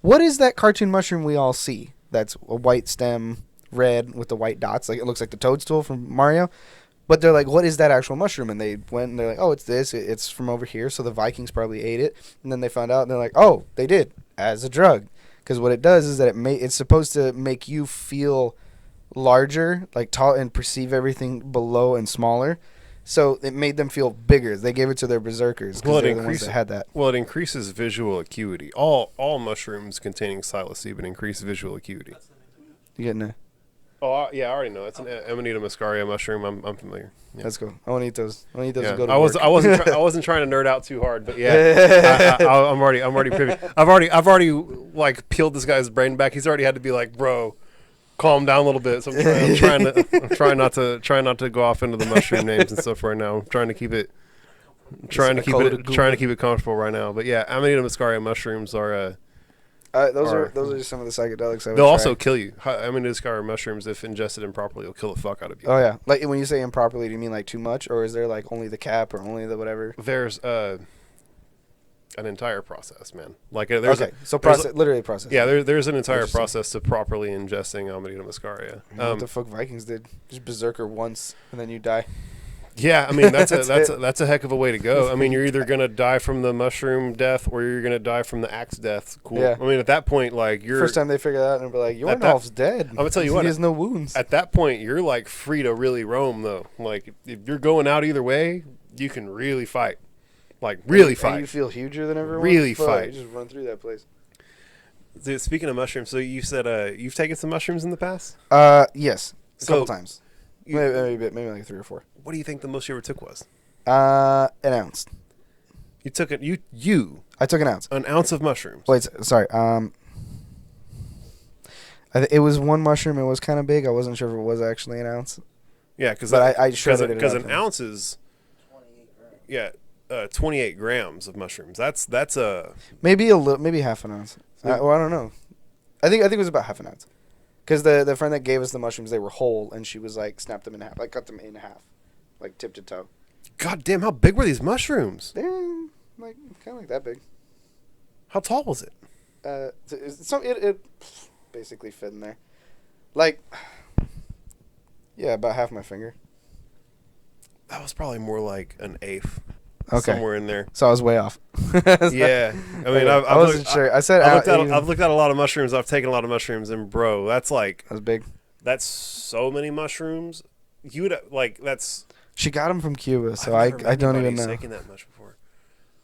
what is that cartoon mushroom we all see? That's a white stem, red with the white dots. Like it looks like the toadstool from Mario. But they're like, what is that actual mushroom? And they went and they're like, oh, it's this. It's from over here. So the Vikings probably ate it. And then they found out and they're like, oh, they did as a drug. Because what it does is that it's supposed to make you feel larger, like tall, and perceive everything below and smaller. So it made them feel bigger. They gave it to their berserkers because they're the ones that had that. Well, it increases visual acuity. All mushrooms containing psilocybin increase visual acuity. You getting it? Oh, yeah, I already know. It's an Amanita muscaria mushroom. I'm familiar. Yeah. That's cool. I want to eat those. I want to eat those. Yeah. And go to I work. wasn't trying to nerd out too hard, but yeah, I'm already privy. I've already like peeled this guy's brain back. He's already had to be like, bro, calm down a little bit. So I'm trying not to go off into the mushroom names and stuff right now. I'm trying to keep it comfortable right now. But yeah, Amanita muscaria mushrooms are those are just some of the psychedelics I would they'll try. also kill you. Amanita muscaria mushrooms, if ingested improperly, will kill the fuck out of you. Oh yeah, like when you say improperly, do you mean like too much, or is there like only the cap or only the whatever? There's an entire process, man. Like there's literally a process. Yeah, there's an entire process to properly ingesting Amanita muscaria. What the fuck Vikings did? Just berserker once and then you die. Yeah, I mean that's a heck of a way to go. I mean, you're either gonna die from the mushroom death or you're gonna die from the axe death. Cool. Yeah. I mean, at that point, like you're first time they figure that out and be like, Yornolf's dead. I'm gonna tell you what. He has no wounds. At that point, you're like free to really roam, though. Like if you're going out either way, you can really fight. Like really fight. And you feel huger than everyone. Really fight. You just run through that place. Dude, speaking of mushrooms, so you said you've taken some mushrooms in the past? Yes, a couple times. Maybe like 3 or 4. What do you think the most you ever took was? An ounce. You took it. You. I took an ounce. An ounce of mushrooms. Wait, sorry. It was one mushroom. It was kind of big. I wasn't sure if it was actually an ounce. Yeah, because I shredded it. Because an ounce is 28 grams of mushrooms. That's a maybe half an ounce. I don't know. I think it was about half an ounce. Because the friend that gave us the mushrooms, they were whole, and she was like, snapped them in half, like cut them in half, like tip to toe. God damn, how big were these mushrooms? They're like kind of like that big. How tall was it? It basically fit in there, like about half my finger. That was probably more like an eighth. Okay. Somewhere in there. So I was way off. Yeah. I mean, I wasn't sure. I said I've looked at a lot of mushrooms. I've taken a lot of mushrooms, and bro, that's like that was big. That's so many mushrooms. You would like that's. She got them from Cuba, so I don't even know. Taken that much before.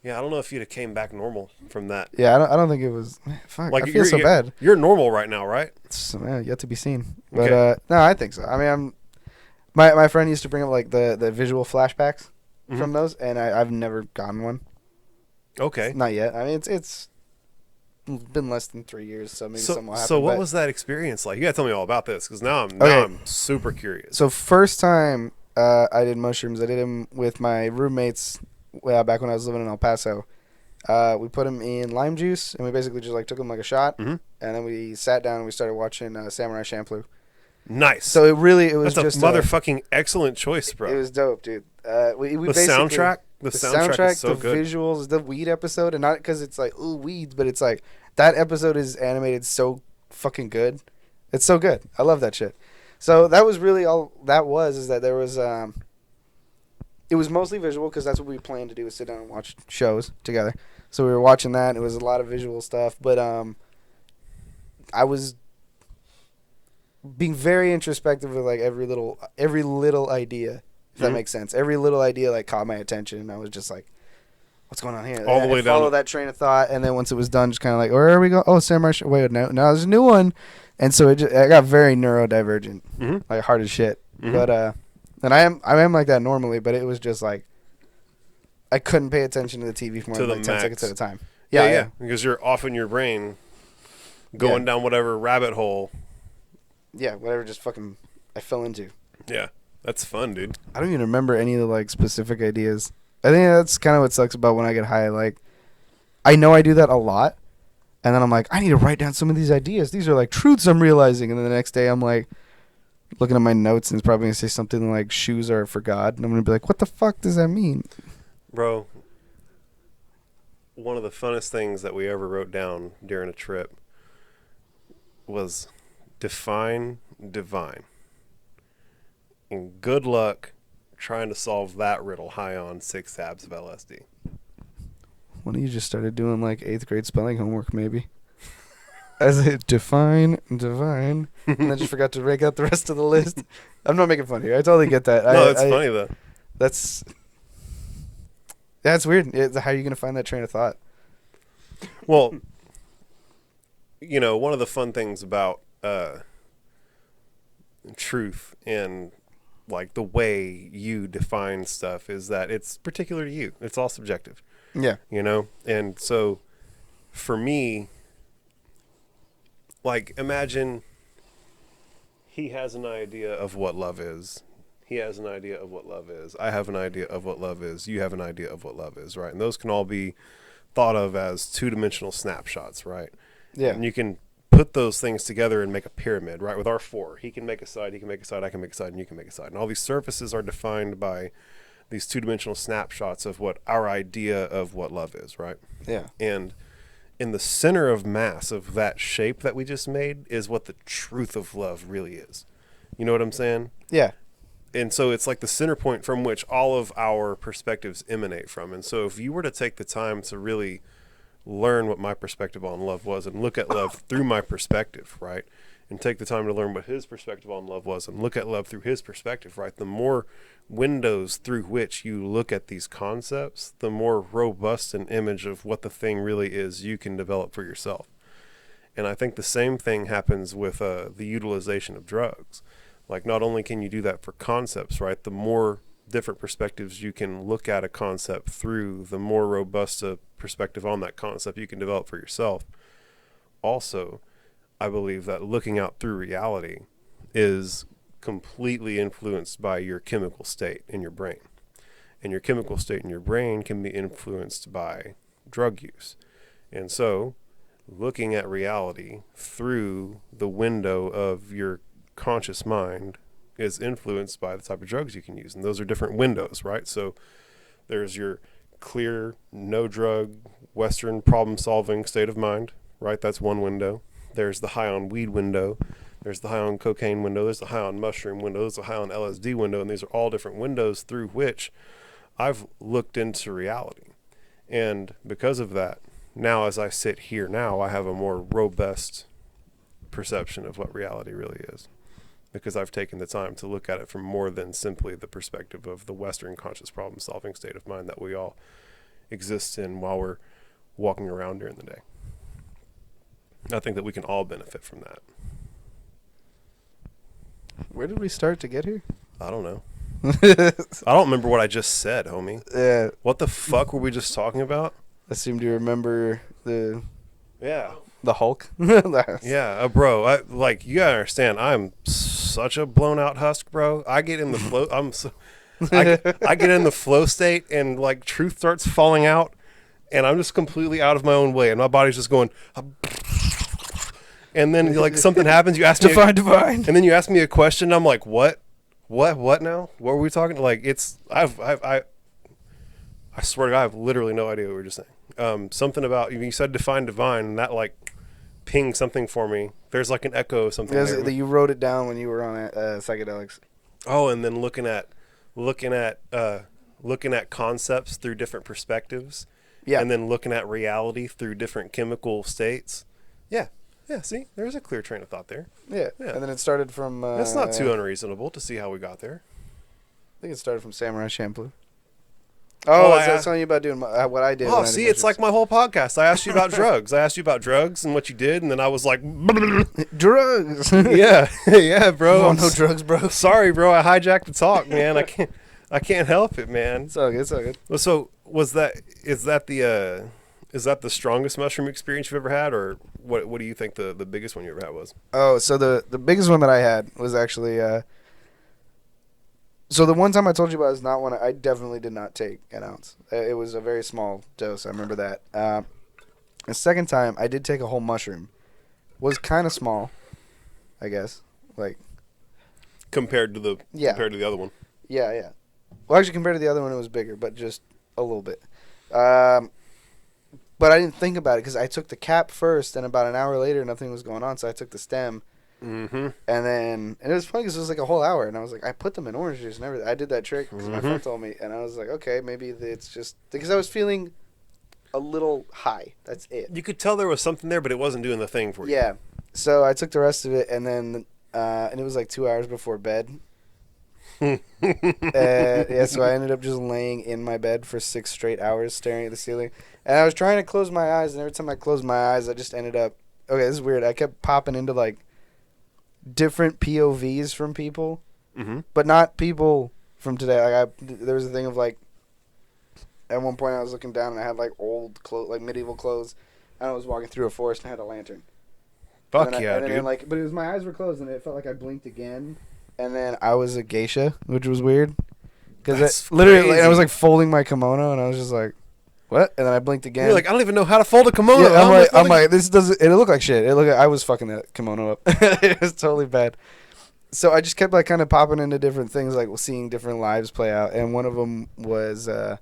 Yeah, I don't know if you'd have came back normal from that. Yeah, I don't think it was. Man, fuck, Like I feel so bad. You're normal right now, right? It's yet to be seen. But Okay. no, I think so. I mean, my friend used to bring up like the visual flashbacks Mhm. from those, and I've never gotten one. Okay. Not yet. I mean, it's been less than 3 years, so maybe something will happen. So what but- was that experience like? You gotta tell me all about this because now Okay. I'm super curious. So first time I did mushrooms, I did them with my roommates back when I was living in El Paso. We put them in lime juice, and we basically just like took them like a shot, Mhm. and then we sat down and we started watching Samurai Champloo. Nice. So it was That's just a motherfucking excellent choice, bro. it was dope, dude. We the basically, soundtrack, the soundtrack is so the good. visuals, the weed episode, and not because it's like ooh weeds, but it's like that episode is animated so fucking good. It's so good. I love that shit. So that was really all that was. Is that there was it was mostly visual because that's what we planned to do, is sit down and watch shows together. So we were watching that. It was a lot of visual stuff, but I was being very introspective with like every little idea, if that Mhm. makes sense. Every little idea like caught my attention, and I was just like, "What's going on here?" All the way down. Follow that train of thought, and then once it was done, just kind of like, "Where are we going?" Oh, Samurai. Wait, no, there's a new one, and so I got very neurodivergent, Mhm. like hard as shit. Mhm. But and I am like that normally, but it was just like I couldn't pay attention to the TV for more To than the like 10 max. seconds at a time. Yeah, because you're off in your brain, going Yeah. down whatever rabbit hole. Yeah, whatever. Just fucking I fell into. Yeah, that's fun, dude. I don't even remember any of the like specific ideas. I think that's kind of what sucks about when I get high. Like, I know I do that a lot, and then I'm like, I need to write down some of these ideas. These are like truths I'm realizing, and then the next day I'm like, looking at my notes, and it's probably gonna say something like shoes are for God, and I'm gonna be like, what the fuck does that mean? Bro, one of the funnest things that we ever wrote down during a trip was define divine. And good luck trying to solve that riddle high on 6 tabs of LSD. When you just started doing like 8th grade spelling homework, maybe. As it divine, and then just forgot to break out the rest of the list. I'm not making fun here. I totally get that. No, it's funny though. That's weird. How are you gonna find that train of thought? Well, you know, one of the fun things about truth and like the way you define stuff is that it's particular to you. It's all subjective. Yeah. You know? And so for me, like imagine he has an idea of what love is. He has an idea of what love is. I have an idea of what love is. You have an idea of what love is, right? And those can all be thought of as two-dimensional snapshots, right? Yeah. And you can put those things together and make a pyramid, right? With our 4, he can make a side, he can make a side, I can make a side, and you can make a side. And all these surfaces are defined by these two-dimensional snapshots of what our idea of what love is, right? Yeah. And in the center of mass of that shape that we just made is what the truth of love really is. You know what I'm saying? Yeah. And so it's like the center point from which all of our perspectives emanate from. And so if you were to take the time to really learn what my perspective on love was and look at love through my perspective, right? And take the time to learn what his perspective on love was and look at love through his perspective, right? The more windows through which you look at these concepts, the more robust an image of what the thing really is you can develop for yourself. And I think the same thing happens with the utilization of drugs. Like, not only can you do that for concepts, right? The more different perspectives you can look at a concept through, the more robust a perspective on that concept you can develop for yourself. Also, I believe that looking out through reality is completely influenced by your chemical state in your brain. And your chemical state in your brain can be influenced by drug use. And so, looking at reality through the window of your conscious mind is influenced by the type of drugs you can use. And those are different windows, right? So there's your clear, no drug, Western problem solving state of mind, right? That's one window. There's the high on weed window. There's the high on cocaine window. There's the high on mushroom window. There's the high on LSD window. And these are all different windows through which I've looked into reality. And because of that, now as I sit here now, I have a more robust perception of what reality really is, because I've taken the time to look at it from more than simply the perspective of the Western conscious problem solving state of mind that we all exists in while we're walking around during the day. I think that we can all benefit from that. Where did we start to get here? I don't know. I don't remember what I just said, homie. Yeah, What the fuck were we just talking about? I seem to remember the Yeah. Hulk. Yeah, bro. You gotta understand. I'm such a blown out husk, bro. I get in the flow. I get in the flow state, and like truth starts falling out, and I'm just completely out of my own way, and my body's just going. And then like something happens. You ask me, divine. and then you ask me a question. I'm like, what now? What were we talking? Like it's I swear to God, I have literally no idea what we were just saying. Something about you said define divine, and that like pinged something for me. There's like an echo of something. There. You wrote it down when you were on psychedelics. Oh, and then looking at concepts through different perspectives. Yeah. And then looking at reality through different chemical states. Yeah. Yeah, see? There's a clear train of thought there. Yeah. Yeah. And then it started from... That's not too unreasonable to see how we got there. I think it started from Samurai Champloo. Oh, I was telling you about doing what I did. Oh, see, it's like my whole podcast. I asked you about drugs. I asked you about drugs and what you did, and then I was like... drugs. Yeah. Yeah, bro. No drugs, bro. Sorry, bro. I hijacked the talk, man. I can't help it, man. It's all good. It's all good. Well, so is that the strongest mushroom experience you've ever had, or what do you think the biggest one you ever had was? Oh, so the biggest one that I had was actually so the one time I told you about is not one I definitely did not take an ounce. It was a very small dose. I remember that. The second time I did take a whole mushroom. Was kind of small, I guess. Like Compared to the other one. Yeah. Well, actually, compared to the other one, it was bigger, but just a little bit. But I didn't think about it because I took the cap first, and about an hour later, nothing was going on, so I took the stem. Mm-hmm. And it was funny because it was like a whole hour, and I was like, I put them in orange juice and everything. I did that trick because my friend told me, and I was like, okay, maybe it's just because I was feeling a little high. That's it. You could tell there was something there, but it wasn't doing the thing for you. Yeah. So I took the rest of it, and then and it was like 2 hours before bed. Yeah, so I ended up just laying in my bed for 6 straight hours staring at the ceiling. And I was trying to close my eyes, and every time I closed my eyes, I just ended up... Okay, this is weird. I kept popping into, like, different POVs from people, but not people from today. Like, there was a thing of, like... At one point, I was looking down, and I had, like, old clothes, like, medieval clothes, and I was walking through a forest, and I had a lantern. Fuck yeah, dude. But it was my eyes were closed, and it felt like I blinked again. And then I was a geisha, which was weird. Because literally, I was like folding my kimono, and I was just like, what? And then I blinked again. You're like, I don't even know how to fold a kimono. Yeah, I'm like, this doesn't, it looked like shit. I was fucking that kimono up. It was totally bad. So I just kept like kind of popping into different things, like seeing different lives play out. And one of them was after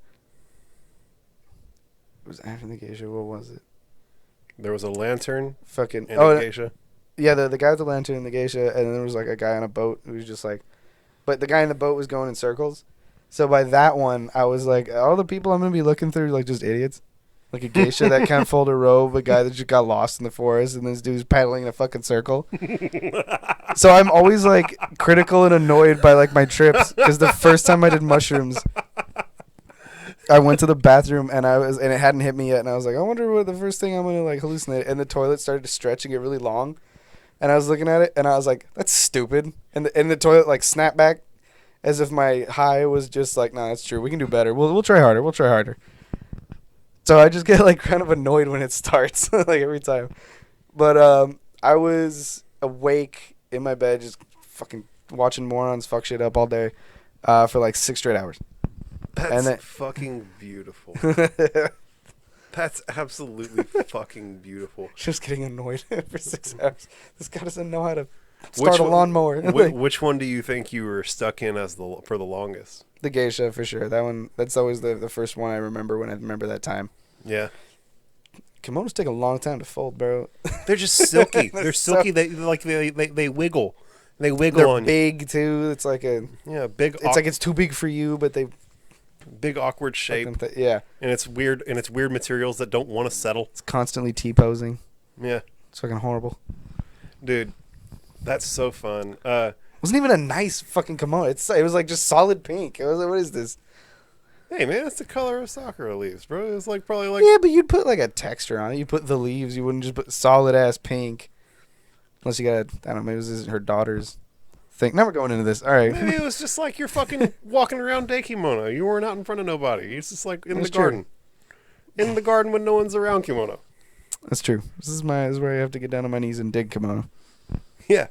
the geisha, what was it? There was a lantern Fucking, and a geisha. Yeah, the guy with the lantern and the geisha, and then there was like a guy on a boat who was just like, but the guy in the boat was going in circles. So by that one, I was like, all the people I'm gonna be looking through like just idiots, like a geisha that can't fold a robe, a guy that just got lost in the forest, and this dude's paddling in a fucking circle. So I'm always like critical and annoyed by like my trips because the first time I did mushrooms, I went to the bathroom and it hadn't hit me yet, and I was like, I wonder what the first thing I'm gonna like hallucinate, and the toilet started to stretch and get really long. And I was looking at it, and I was like, that's stupid. And the toilet, like, snapped back as if my high was just like, nah, that's true. We can do better. We'll try harder. We'll try harder. So I just get, like, kind of annoyed when it starts, like, every time. But I was awake in my bed just fucking watching morons fuck shit up all day for, like, 6 straight hours. That's fucking beautiful. That's absolutely fucking beautiful. Just getting annoyed for 6 hours. This guy doesn't know how to start a lawnmower. Which one do you think you were stuck in for the longest? The geisha, for sure. That one. That's always the first one I remember when I remember that time. Yeah. Kimonos take a long time to fold, bro. They're just silky. They're silky. They wiggle. They wiggle They're on you. big too. It's like big. It's like it's too big for you, but they big awkward shape. Yeah. And it's weird materials that don't want to settle. It's constantly T-posing. Yeah. It's fucking horrible. Dude, that's so fun. It wasn't even a nice fucking kimono. It was like just solid pink. I was like, what is this? Hey man, it's the color of Sakura leaves, bro. It's like probably like Yeah, but you'd put like a texture on it. You put the leaves. You wouldn't just put solid ass pink. Unless you got, I don't know, maybe this is her daughter's thing. Now we're going into this. All right. maybe it was just like you're fucking walking around day kimono. You weren't out in front of nobody. It's just like in That's the true. garden. In the garden when no one's around kimono. That's true. This is where I have to get down on my knees and dig kimono. Yeah.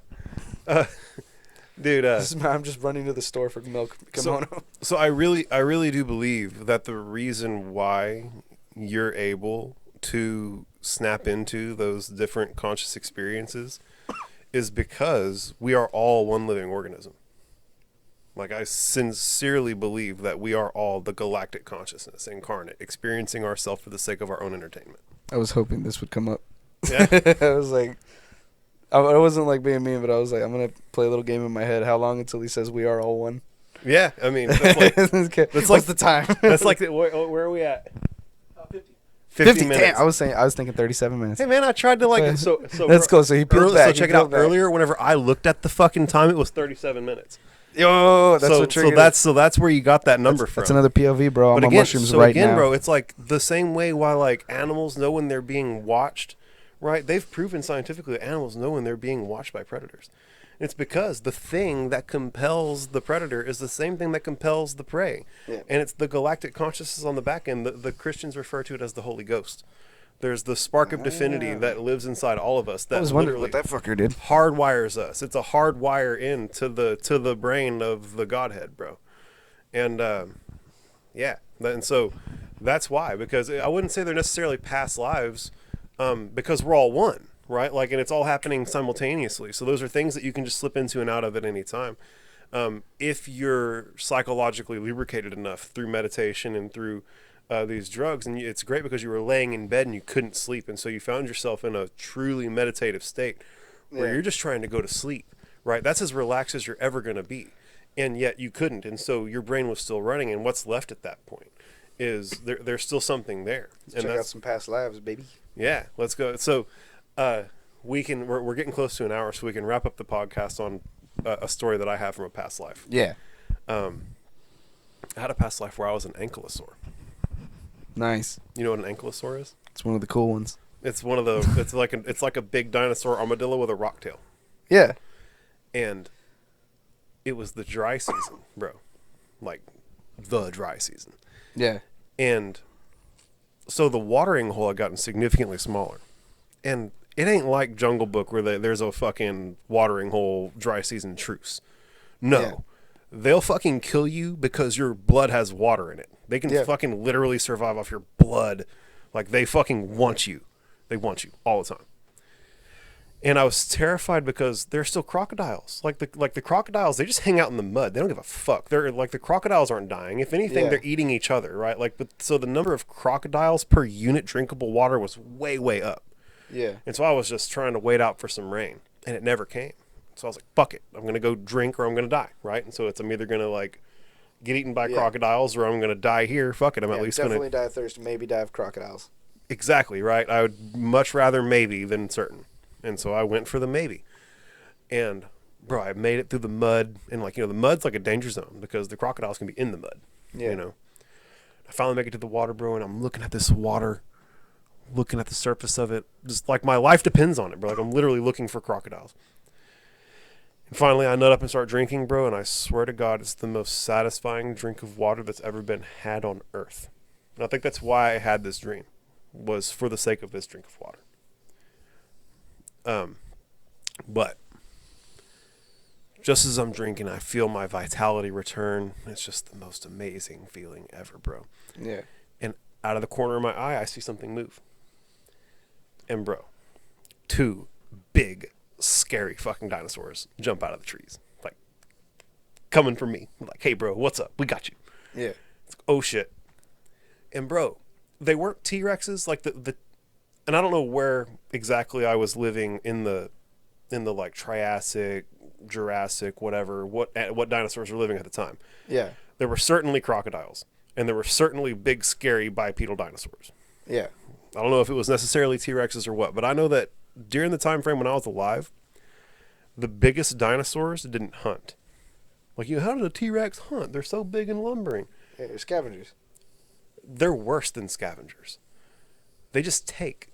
Dude, I'm just running to the store for milk kimono. so I really do believe that the reason why you're able to snap into those different conscious experiences is because we are all one living organism. Like, I sincerely believe that we are all the galactic consciousness incarnate, experiencing ourselves for the sake of our own entertainment. I was hoping this would come up. Yeah. I was like, I wasn't like being mean, but I was like, I'm gonna play a little game in my head. How long until he says we are all one? Yeah, I mean, that's like, What's the time? that's like where are we at? 50. 50 minutes. Damn, I was thinking 37 minutes. Hey man, I tried to like so That's cool. So he peeled back. So check it out. Earlier, whenever I looked at the fucking time, it was 37 minutes. Yo, that's what triggered it. So that's where you got that number from. That's another POV, bro. I'm But on again, mushrooms so right again, now. bro, it's like the same way why like animals know when they're being watched, right? They've proven scientifically that animals know when they're being watched by predators. It's because the thing that compels the predator is the same thing that compels the prey. Yeah. And it's the galactic consciousness on the back end. The Christians refer to it as the Holy Ghost. There's the spark of divinity that lives inside all of us. That I was wondering literally what that fucker did. hardwires us. It's a hardwire in to the brain of the Godhead, bro. And yeah, and so that's why. Because I wouldn't say they're necessarily past lives, because we're all one, right? Like, and it's all happening simultaneously. So those are things that you can just slip into and out of at any time. If you're psychologically lubricated enough through meditation and through these drugs, and it's great because you were laying in bed and you couldn't sleep, and so you found yourself in a truly meditative state where you're just trying to go to sleep, right? That's as relaxed as you're ever going to be, and yet you couldn't, and so your brain was still running, and what's left at that point is there's still something there. And Check out some past lives, baby. yeah, let's go. So we're getting close to an hour, so we can wrap up the podcast on a story that I have from a past life. Yeah. I had a past life where I was an ankylosaur. Nice. You know what an ankylosaur is? It's one of the cool ones. It's one of the. It's like a big dinosaur armadillo with a rock tail, Yeah. and it was the dry season, bro, like the dry season, Yeah. and so the watering hole had gotten significantly smaller, and it ain't like Jungle Book where there's a fucking watering hole dry season truce. No, Yeah. they'll fucking kill you because your blood has water in it. They can fucking literally survive off your blood. Like, they fucking want you. They want you all the time. And I was terrified because they're still crocodiles. Like the crocodiles, they just hang out in the mud. They don't give a fuck. They're like, the crocodiles aren't dying. If anything, they're eating each other, right? Like, but so the number of crocodiles per unit drinkable water was way, way up. Yeah. And so I was just trying to wait out for some rain, and it never came. So I was like, fuck it. I'm going to go drink or I'm going to die, right? And so I'm either going to like get eaten by crocodiles or I'm going to die here. Fuck it. I'm at least going to definitely die of thirst, maybe die of crocodiles. Exactly, right? I would much rather maybe than certain. And so I went for the maybe. And bro, I made it through the mud, and like, you know, the mud's like a danger zone because the crocodiles can be in the mud. Yeah. You know. I finally make it to the water, bro, and I'm looking at this water, looking at the surface of it, just like my life depends on it, bro. Like, I'm literally looking for crocodiles. And finally, I nut up and start drinking, bro, and I swear to God, it's the most satisfying drink of water that's ever been had on earth. And I think that's why I had this dream, was for the sake of this drink of water. But just as I'm drinking, I feel my vitality return. It's just the most amazing feeling ever, bro. Yeah. And out of the corner of my eye, I see something move. And bro, two big, scary fucking dinosaurs jump out of the trees, like coming for me. I'm like, hey, bro, what's up? We got you. Yeah. It's like, oh shit. And bro, they weren't T-Rexes, like the and I don't know where exactly I was living in the like Triassic, Jurassic, whatever, what dinosaurs were living at the time. Yeah. There were certainly crocodiles, and there were certainly big, scary bipedal dinosaurs. Yeah. I don't know if it was necessarily T-Rexes or what, but I know that during the time frame when I was alive, the biggest dinosaurs didn't hunt. Like, how did a T-Rex hunt? They're so big and lumbering. Yeah, they're scavengers. they're worse than scavengers. They just take.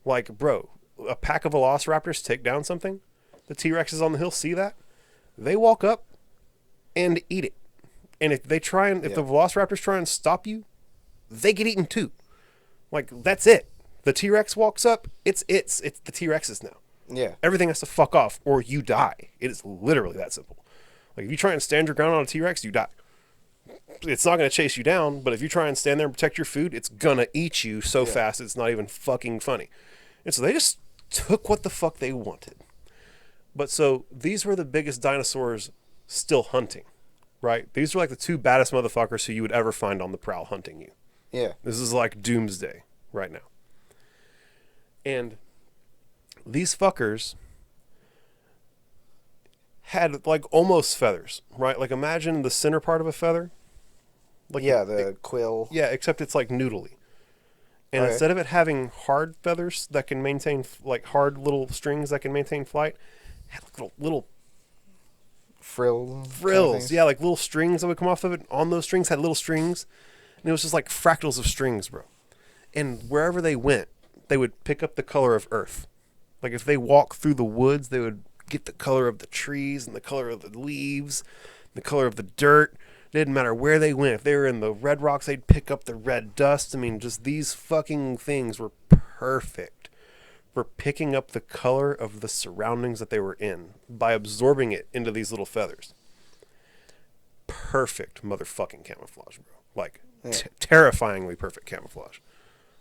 Like, bro, a pack of velociraptors take down something. The T-Rexes on the hill see that. They walk up and eat it. And if the velociraptors try and stop you, they get eaten too. Like, that's it. The T-Rex walks up, it's the T-Rexes now. Yeah. Everything has to fuck off or you die. It is literally that simple. Like, if you try and stand your ground on a T-Rex, you die. It's not going to chase you down, but if you try and stand there and protect your food, it's going to eat you so fast it's not even fucking funny. And so they just took what the fuck they wanted. But so these were the biggest dinosaurs still hunting, right? These are like the two baddest motherfuckers who you would ever find on the prowl hunting you. Yeah. This is like doomsday right now. And these fuckers had like almost feathers, right? Like imagine the center part of a feather. Like the quill. Yeah, except it's like noodly. And Okay. instead of it having hard feathers that can maintain, like hard little strings that can maintain flight, it had little frills. Yeah, like little strings that would come off of it. On those strings had little strings. And it was just like fractals of strings, bro. And wherever they went, they would pick up the color of earth. Like if they walked through the woods, they would get the color of the trees and the color of the leaves, the color of the dirt. It didn't matter where they went. If they were in the red rocks, they'd pick up the red dust. I mean, just these fucking things were perfect for picking up the color of the surroundings that they were in by absorbing it into these little feathers. Perfect motherfucking camouflage, bro. Like, terrifyingly perfect camouflage.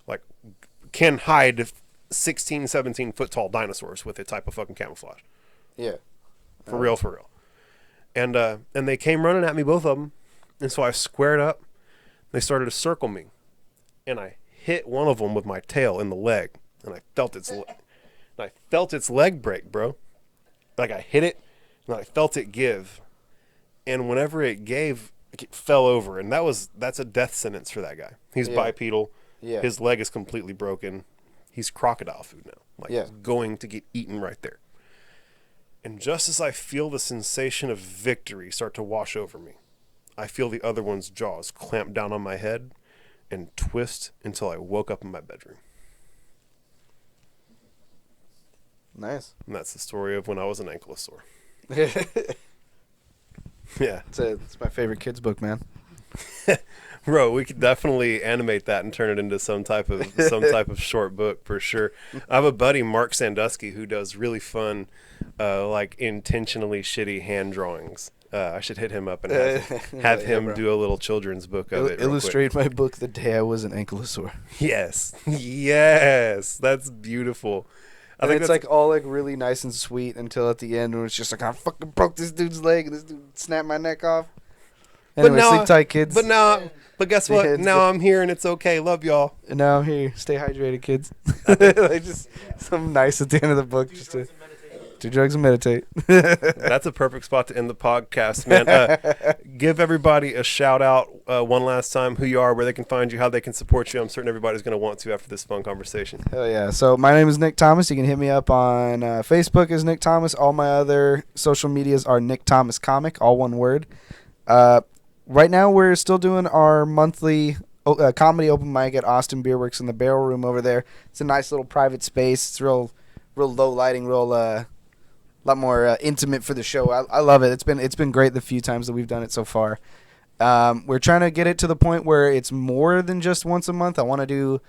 Like, can hide 16, 17 foot tall dinosaurs with a type of fucking camouflage. Yeah. For real. And they came running at me, both of them. And so I squared up. They started to circle me. And I hit one of them with my tail in the leg. And I felt its leg break, bro. Like I hit it, and I felt it give. And whenever it gave, it fell over. And that's a death sentence for that guy. He's bipedal. Yeah. His leg is completely broken. He's crocodile food now. Like he's going to get eaten right there. And just as I feel the sensation of victory start to wash over me, I feel the other one's jaws clamp down on my head and twist until I woke up in my bedroom. Nice. And that's the story of when I was an ankylosaur. it's Yeah. my favorite kids book, man. Bro, we could definitely animate that and turn it into some type of short book for sure. I have a buddy, Mark Sandusky, who does really fun, like intentionally shitty hand drawings. I should hit him up and have him do a little children's book of it. Illustrate my book the day I was an ankylosaur. Yes, that's beautiful. I think it's like all like really nice and sweet until at the end when it's just like I fucking broke this dude's leg and this dude snapped my neck off. Anyway, sleep tight, kids. But guess what? Now I'm here and it's okay. Love y'all. And now I'm here. Stay hydrated, kids. Like just something nice at the end of the book. Just to do drugs and meditate. That's a perfect spot to end the podcast, man. Give everybody a shout out one last time, who you are, where they can find you, how they can support you. I'm certain everybody's going to want to after this fun conversation. Hell yeah. So my name is Nick Thomas. You can hit me up on Facebook as Nick Thomas. All my other social medias are Nick Thomas Comic, all one word. Right now we're still doing our monthly comedy open mic at Austin Beer Works in the Barrel Room over there. It's a nice little private space. It's real low lighting, lot more intimate for the show. I love it. It's been great the few times that we've done it so far. We're trying to get it to the point where it's more than just once a month. I want to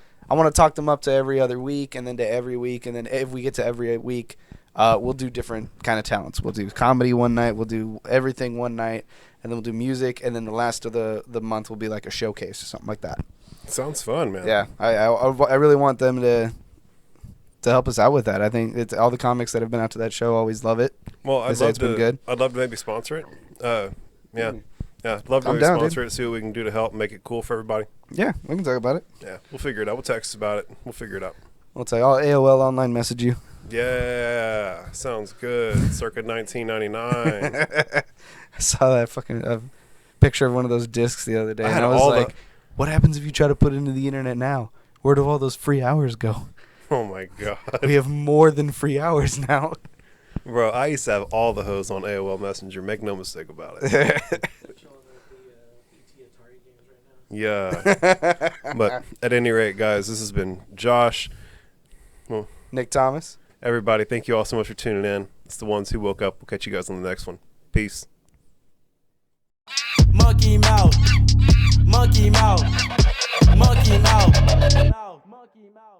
talk them up to every other week and then to every week, and then if we get to every week, we'll do different kind of talents. We'll do comedy one night, we'll do everything one night, and then we'll do music, and then the last of the month will be like a showcase or something like that. Sounds fun, man. Yeah, I really want them to help us out with that. I think it's all the comics that have been out to that show always love it. Well, it's been good. I'd love to maybe sponsor it. Yeah, I'd love to maybe sponsor it, see what we can do to help make it cool for everybody. Yeah, we can talk about it. Yeah, we'll figure it out. We'll text about it. We'll figure it out. I'll tell you, I'll AOL online message you. Yeah, sounds good. Circa 1999. I saw that fucking picture of one of those discs the other day, and I was like, what happens if you try to put it into the internet now? Where do all those free hours go? Oh my god. We have more than free hours now. Bro, I used to have all the hoes on AOL Messenger. Make no mistake about it. Yeah. But at any rate, guys, this has been Josh. Well, Nick Thomas. everybody, thank you all so much for tuning in. It's the ones who woke up. We'll catch you guys on the next one. Peace. Monkey mouth, monkey mouth, monkey mouth, monkey mouth.